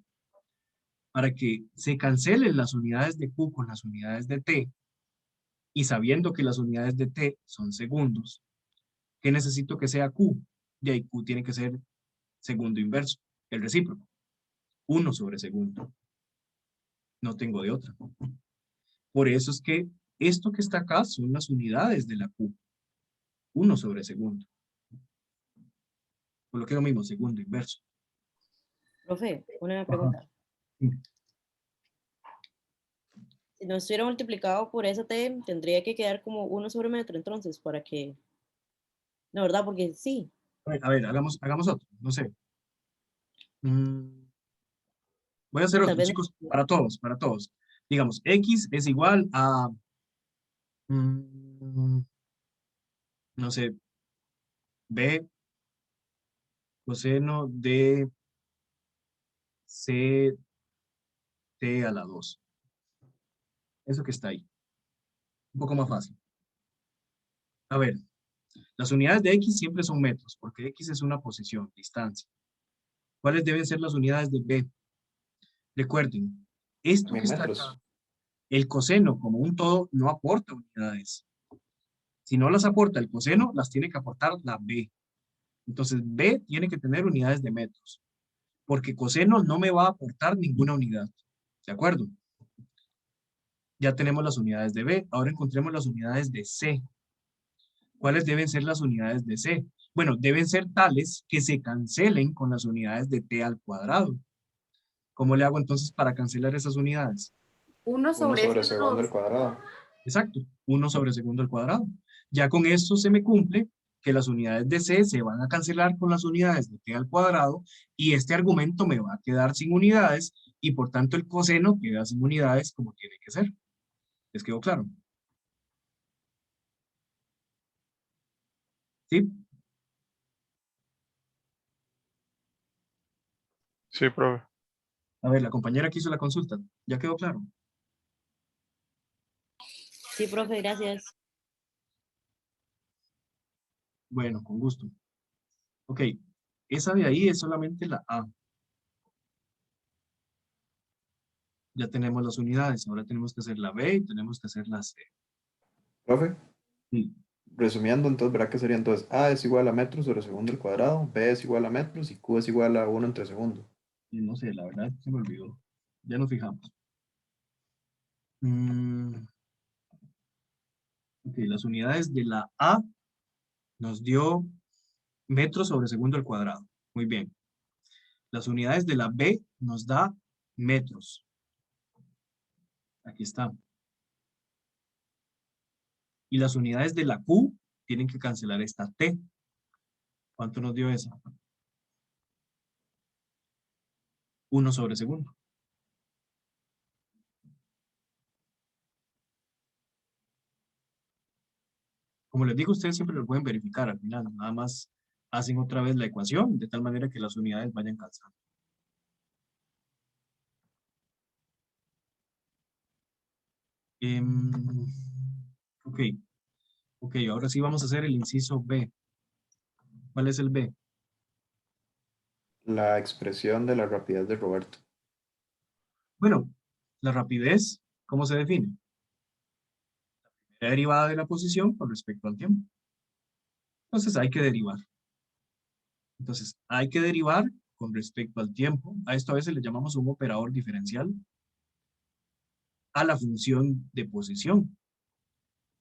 Para que se cancelen las unidades de Q con las unidades de T, y sabiendo que las unidades de T son segundos, ¿qué necesito que sea Q? De ahí Q tiene que ser segundo inverso, el recíproco. 1 sobre segundo. No tengo de otra. Por eso es que esto que está acá son las unidades de la Q. 1 sobre segundo. Por lo que es lo mismo, segundo inverso. Profe, una pregunta. Sí. Si no estuviera multiplicado por esa T, tendría que quedar como 1 sobre metro, entonces, para que... No, ¿verdad? Porque sí. A ver, hagamos otro. No sé. Voy a hacer otro, chicos, para todos. Digamos, X es igual a... no sé. B coseno de C T a la 2. Eso que está ahí. Un poco más fácil. A ver, las unidades de X siempre son metros, porque X es una posición, distancia. ¿Cuáles deben ser las unidades de B? Recuerden, esto que está acá, el coseno como un todo no aporta unidades. Si no las aporta el coseno, las tiene que aportar la B. Entonces, B tiene que tener unidades de metros, porque coseno no me va a aportar ninguna unidad. ¿De acuerdo? Ya tenemos las unidades de B. Ahora encontremos las unidades de C. ¿Cuáles deben ser las unidades de C? Bueno, deben ser tales que se cancelen con las unidades de T al cuadrado. ¿Cómo le hago entonces para cancelar esas unidades? 1 sobre, 1 sobre segundo al cuadrado. Exacto, 1 sobre segundo al cuadrado. Ya con esto se me cumple que las unidades de C se van a cancelar con las unidades de T al cuadrado y este argumento me va a quedar sin unidades y por tanto el coseno queda sin unidades como tiene que ser. ¿Les quedó claro? ¿Sí? Sí, profe. A ver, la compañera que hizo la consulta, ¿ya quedó claro? Sí, profe, gracias. Bueno, con gusto. Ok, esa de ahí es solamente la A. Ya tenemos las unidades, ahora tenemos que hacer la B y tenemos que hacer la C. Profe, Sí. resumiendo, entonces verá que sería entonces A es igual a metros sobre segundo al cuadrado, B es igual a metros y Q es igual a 1 entre segundo. No sé, la verdad se me olvidó. Ya nos fijamos. Ok, las unidades de la A nos dio metros sobre segundo al cuadrado. Muy bien. Las unidades de la B nos da metros. Aquí está. Y las unidades de la Q tienen que cancelar esta T. ¿Cuánto nos dio esa? 1 sobre segundo. Como les digo, ustedes siempre lo pueden verificar al final. Nada más hacen otra vez la ecuación de tal manera que las unidades vayan calzando. Ok. Ok, ahora sí vamos a hacer el inciso B. ¿Cuál es el B? La expresión de la rapidez de Roberto. Bueno, la rapidez, ¿cómo se define? La derivada de la posición con respecto al tiempo. Entonces hay que derivar. Entonces, hay que derivar con respecto al tiempo. A esto a veces le llamamos un operador diferencial a la función de posición.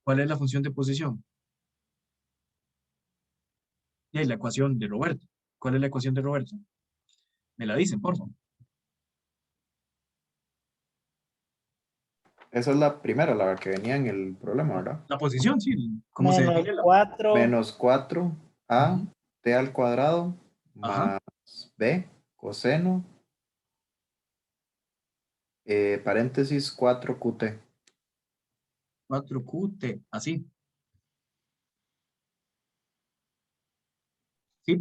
¿Cuál es la función de posición? Y ahí la ecuación de Roberto. ¿Cuál es la ecuación de Roberto? Me la dicen, por favor. Esa es la primera, la que venía en el problema, ¿verdad? La posición, sí. ¿Cómo se define la? 4. Menos 4a t al cuadrado Ajá. más b coseno paréntesis 4qt. 4qt, así. ¿Sí?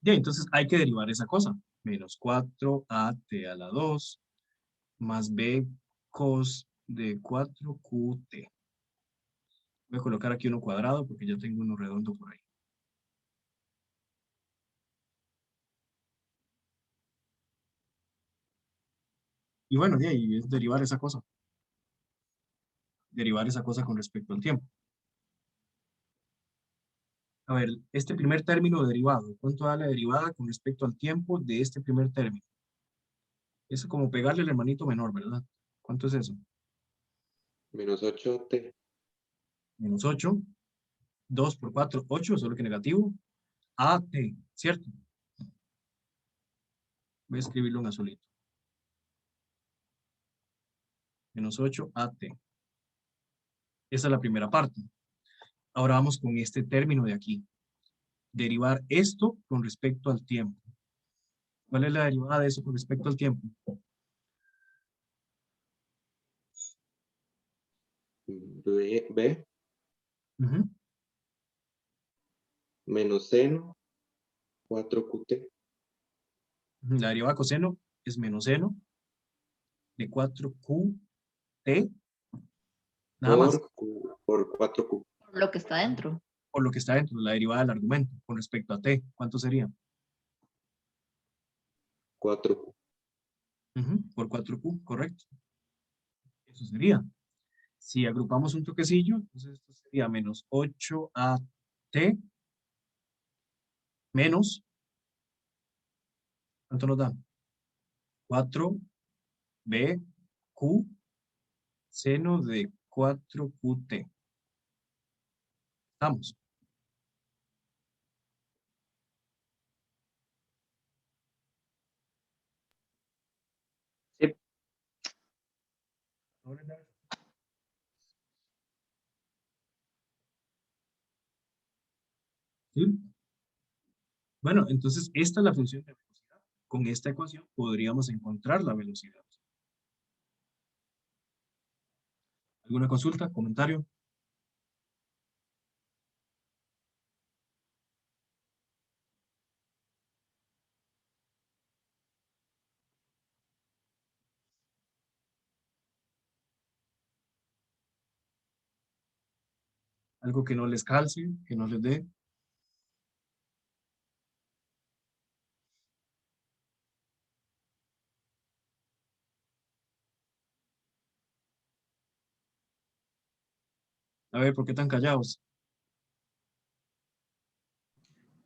Bien, entonces hay que derivar esa cosa. Menos 4at a la 2 más b cos de 4qt. Voy a colocar aquí uno cuadrado porque ya tengo uno redondo por ahí. Y bueno, de ahí es derivar esa cosa. Derivar esa cosa con respecto al tiempo. A ver, este primer término derivado, ¿cuánto da la derivada con respecto al tiempo de este primer término? Eso es como pegarle al hermanito menor, ¿verdad? ¿Cuánto es eso? Menos 8t. Menos 8. 2 por 4, 8, solo que negativo. AT, ¿cierto? Voy a escribirlo en azulito. Menos 8 AT. Esa es la primera parte. Ahora vamos con este término de aquí. Derivar esto con respecto al tiempo. ¿Cuál es la derivada de eso con respecto al tiempo? B. Ujú. Menos seno 4qt. La derivada coseno es menos seno de 4qt. Nada más. Por 4q. Por lo que está dentro. Por lo que está dentro de la derivada del argumento con respecto a t. ¿Cuánto sería? 4q. Por 4q, correcto. Eso sería. Si agrupamos un toquecillo, entonces esto sería menos 8at menos, ¿cuánto nos da? 4bq seno de 4qt. ¿Estamos? Sí. ¿Sí? Bueno, entonces esta es la función de velocidad. Con esta ecuación podríamos encontrar la velocidad. ¿Alguna consulta? ¿Comentario? Algo que no les calce, que no les dé. A ver, ¿por qué tan callados?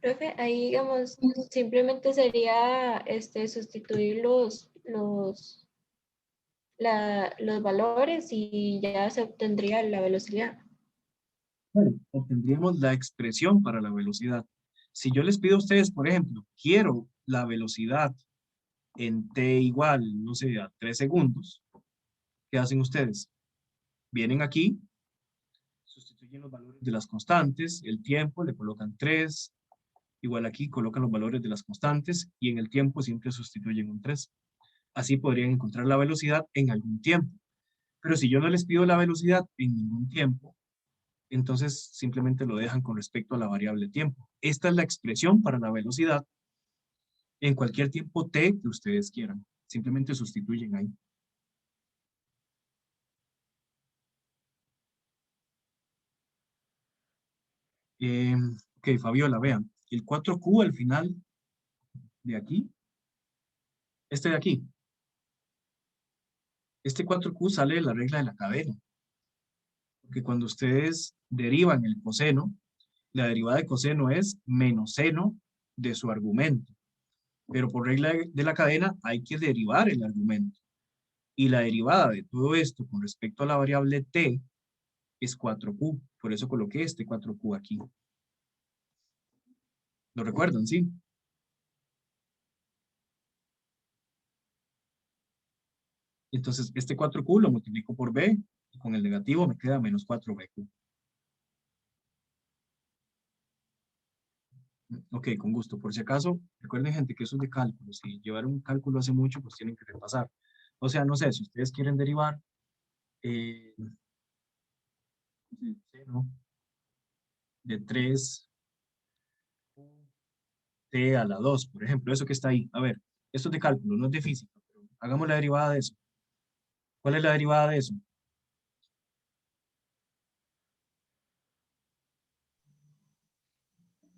Profe, ahí digamos, simplemente sería sustituir los valores y ya se obtendría la velocidad. Bueno, obtendríamos la expresión para la velocidad. Si yo les pido a ustedes, por ejemplo, quiero la velocidad en t igual, no sé, a 3 segundos, ¿qué hacen ustedes? Vienen aquí, sustituyen los valores de las constantes, el tiempo, le colocan 3, igual aquí colocan los valores de las constantes y en el tiempo siempre sustituyen un 3. Así podrían encontrar la velocidad en algún tiempo. Pero si yo no les pido la velocidad en ningún tiempo, entonces simplemente lo dejan con respecto a la variable tiempo. Esta es la expresión para la velocidad en cualquier tiempo t que ustedes quieran. Simplemente sustituyen ahí. Ok, Fabiola, vean. El 4Q al final de aquí, este de aquí. Este 4Q sale de la regla de la cadena. Porque cuando ustedes derivan el coseno, La derivada de coseno es menos seno de su argumento. Pero por regla de la cadena hay que derivar el argumento. Y la derivada de todo esto con respecto a la variable t es 4q. Por eso coloqué este 4q aquí. ¿Lo recuerdan? Sí. Entonces, este 4q lo multiplico por b, y con el negativo me queda menos 4bq. Ok, con gusto. Por si acaso, recuerden, gente, que eso es de cálculo. Si llevaron un cálculo hace mucho, pues tienen que repasar. O sea, no sé, si ustedes quieren derivar seno de 3 t a la 2, por ejemplo, eso que está ahí. A ver, esto es de cálculo, no es de física, pero hagamos la derivada de eso. ¿Cuál es la derivada de eso?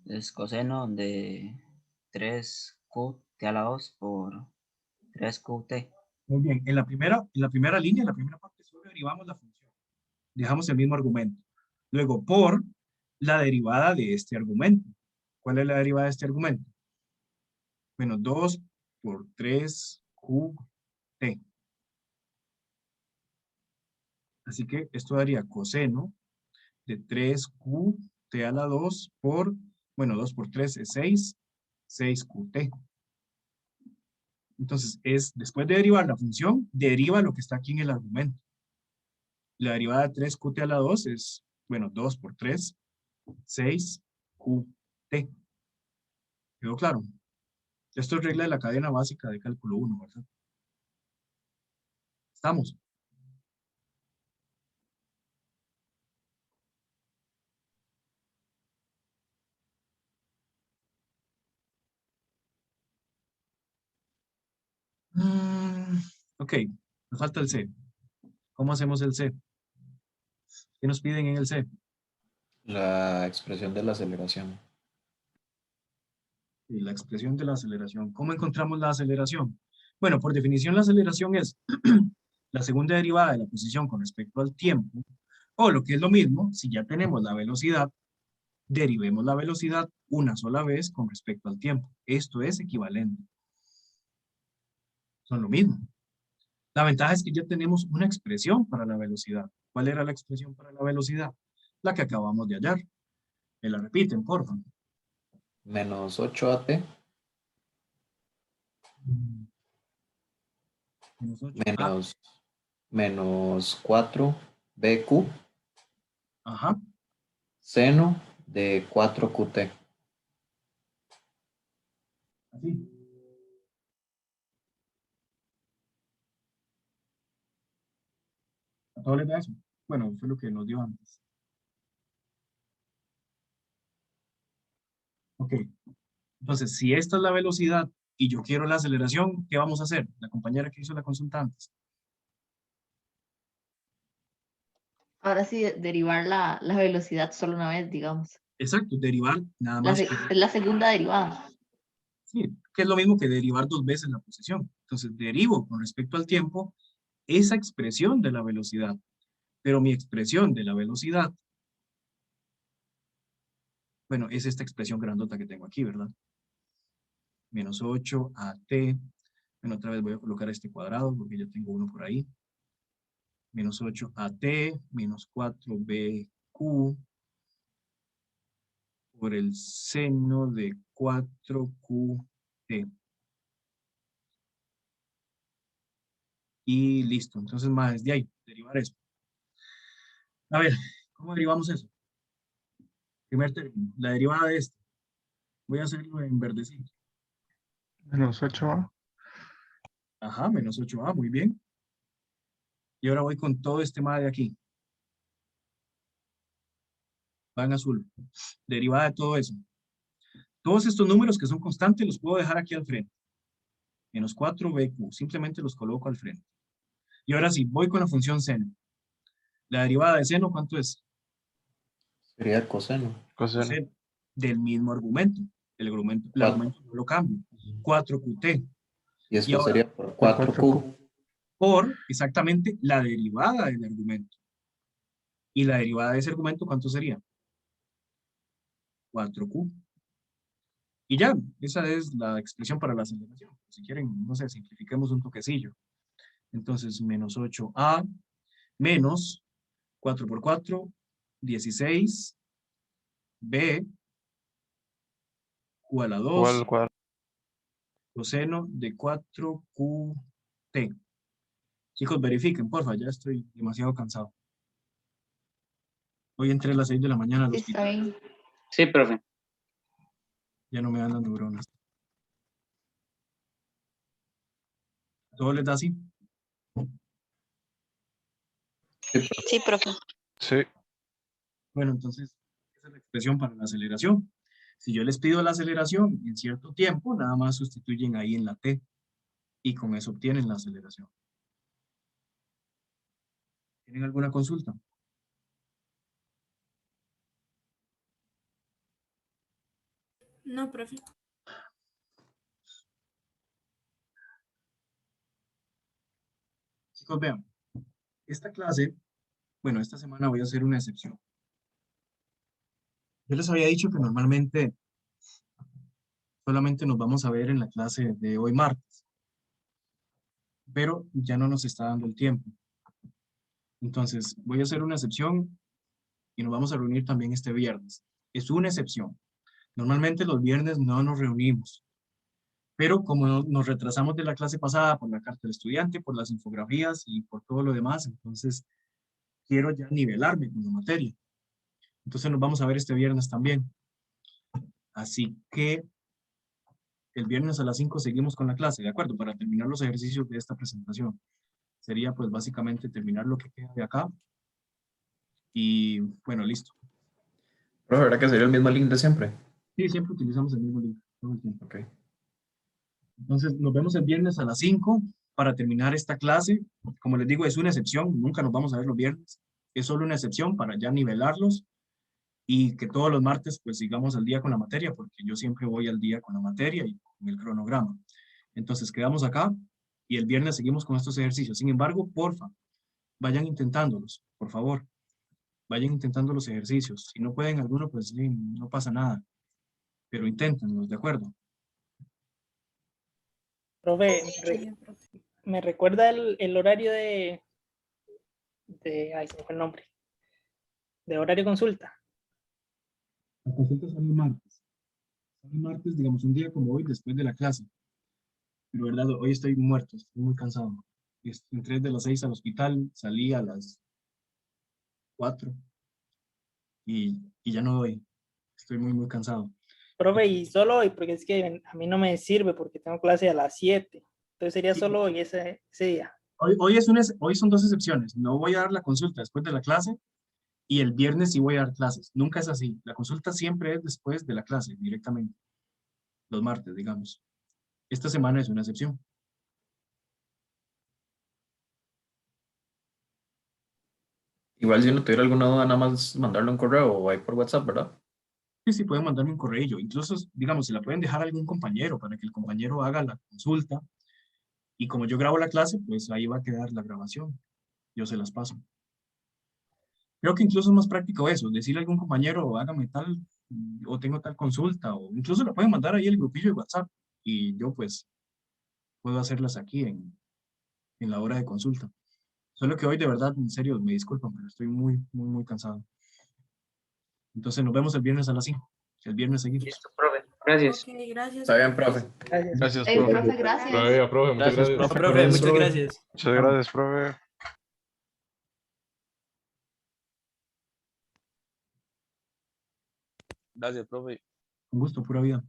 Es coseno de 3q t a la 2 por 3qt. Muy bien, en la primera línea, en la primera parte, solo derivamos la función. Dejamos el mismo argumento. Luego, por la derivada de este argumento. ¿Cuál es la derivada de este argumento? Bueno, 2 por 3qt. Así que esto daría coseno de 3qt a la 2 por, bueno, 2 por 3 es 6, 6qt. Entonces, después de derivar la función, deriva lo que está aquí en el argumento. La derivada de 3qt a la 2 es, bueno, 2 por 3, 6qt. ¿Quedó claro? Esto es regla de la cadena básica de cálculo 1, ¿verdad? ¿Estamos? Ok, nos falta el C. ¿Cómo hacemos el C? ¿Qué nos piden en el C? La expresión de la aceleración. Y la expresión de la aceleración. ¿Cómo encontramos la aceleración? Bueno, por definición la aceleración es la segunda derivada de la posición con respecto al tiempo, o lo que es lo mismo, si ya tenemos la velocidad, derivemos la velocidad una sola vez con respecto al tiempo. Esto es equivalente. Son lo mismo. La ventaja es que ya tenemos una expresión para la velocidad. ¿Cuál era la expresión para la velocidad? La que acabamos de hallar. Me la repiten, por favor. Menos 8at menos 4bq Ajá. seno de 4qt. Así. ¿A todos les da eso? Bueno, fue lo que nos dio antes. Ok. Entonces, si esta es la velocidad y yo quiero la aceleración, ¿qué vamos a hacer? La compañera que hizo la consulta antes. Ahora sí, derivar la velocidad solo una vez, digamos. Exacto, derivar nada más. Es la segunda derivada. Sí, que es lo mismo que derivar dos veces la posición. Entonces, derivo con respecto al tiempo esa expresión de la velocidad. Pero mi expresión de la velocidad, bueno, es esta expresión grandota que tengo aquí, ¿verdad? Menos 8 a t. Bueno, otra vez voy a colocar este cuadrado porque ya tengo uno por ahí. Menos 8 a t menos 4bq por el seno de 4qt. Y listo. Entonces, más desde ahí, derivar eso. A ver, ¿cómo derivamos eso? Primer término, la derivada de este. Voy a hacerlo en verdecito. Menos 8a. Ajá, menos 8a, muy bien. Y ahora voy con todo este más de aquí. Va en azul. Derivada de todo eso. Todos estos números que son constantes los puedo dejar aquí al frente. Menos 4bq. Simplemente los coloco al frente. Y ahora sí, voy con la función seno. La derivada de seno, ¿cuánto es? Sería coseno. Coseno. Del mismo argumento. El argumento no lo cambio. 4qt. Y esto ahora, sería por 4q. Por exactamente la derivada del argumento. ¿Y la derivada de ese argumento cuánto sería? 4Q. Y ya, esa es la expresión para la aceleración. Si quieren, no sé, simplifiquemos un toquecillo. Entonces, menos 8A menos 4 por 4, 16, B, Q a la 2, coseno de 4QT. Chicos, verifiquen, porfa, ya estoy demasiado cansado. Hoy entré a las 6 de la mañana al Está hospital. bien. Sí, profe. Ya no me dan las neuronas. ¿Todo les da así? Sí, profe. Sí. Bueno, entonces, esa es la expresión para la aceleración. Si yo les pido la aceleración en cierto tiempo, nada más sustituyen ahí en la T y con eso obtienen la aceleración. ¿Tienen alguna consulta? No, profe. Chicos, vean, esta clase, bueno, esta semana voy a hacer una excepción. Yo les había dicho que normalmente solamente nos vamos a ver en la clase de hoy martes, pero ya no nos está dando el tiempo. Entonces, voy a hacer una excepción y nos vamos a reunir también este viernes. Es una excepción. Normalmente los viernes no nos reunimos, pero como nos retrasamos de la clase pasada por la carta del estudiante, por las infografías y por todo lo demás, entonces quiero ya nivelarme con la materia. Entonces nos vamos a ver este viernes también. Así que el viernes a las 5 seguimos con la clase, ¿de acuerdo? Para terminar los ejercicios de esta presentación. Sería pues básicamente terminar lo que queda de acá. Y bueno, listo. Pero ¿verdad que sería el mismo link de siempre? Sí, siempre utilizamos el mismo link todo el tiempo. Ok. Entonces nos vemos el viernes a las 5 para terminar esta clase. Como les digo, es una excepción. Nunca nos vamos a ver los viernes. Es solo una excepción para ya nivelarlos y que todos los martes pues sigamos al día con la materia, porque yo siempre voy al día con la materia y con el cronograma. Entonces quedamos acá y el viernes seguimos con estos ejercicios. Sin embargo, porfa, vayan intentándolos, por favor. Vayan intentando los ejercicios. Si no pueden alguno, pues sí, no pasa nada. Pero inténtenlos, ¿de acuerdo? Profe, Sí, profe. ¿me recuerda el horario de... Ay, se me fue el nombre. De horario consulta? Las consultas son los martes. Son los martes, digamos, un día como hoy, después de la clase. Pero, verdad, hoy estoy muerto, estoy muy cansado. Entré de las 6 al hospital, salí a las 4 y ya no doy. Estoy muy, muy cansado. Profe, y solo hoy, porque es que a mí no me sirve porque tengo clase a las 7. Entonces sería solo hoy ese día. Hoy son dos excepciones. No voy a dar la consulta después de la clase y el viernes sí voy a dar clases. Nunca es así. La consulta siempre es después de la clase, directamente. Los martes, digamos. Esta semana es una excepción. Igual si uno tuviera alguna duda, nada más mandarle un correo o ahí por WhatsApp, ¿verdad? Sí, pueden mandarme un correo. Incluso, digamos, se la pueden dejar a algún compañero para que el compañero haga la consulta. Y como yo grabo la clase, pues ahí va a quedar la grabación. Yo se las paso. Creo que incluso es más práctico eso, decirle a algún compañero, hágame tal, o tengo tal consulta, o incluso la pueden mandar ahí el grupillo de WhatsApp. Y yo pues puedo hacerlas aquí en la hora de consulta. Solo que hoy de verdad, en serio, me disculpan, pero estoy muy, muy, muy cansado. Entonces nos vemos el viernes a las 5. El viernes seguimos. Listo, profe. Gracias. Ok, gracias. Está bien, profe. Gracias, Ey, profe. profe, gracias. Profe, muchas gracias. Profe, muchas gracias. Muchas gracias, profe. Gracias, profe. Con gusto, pura vida.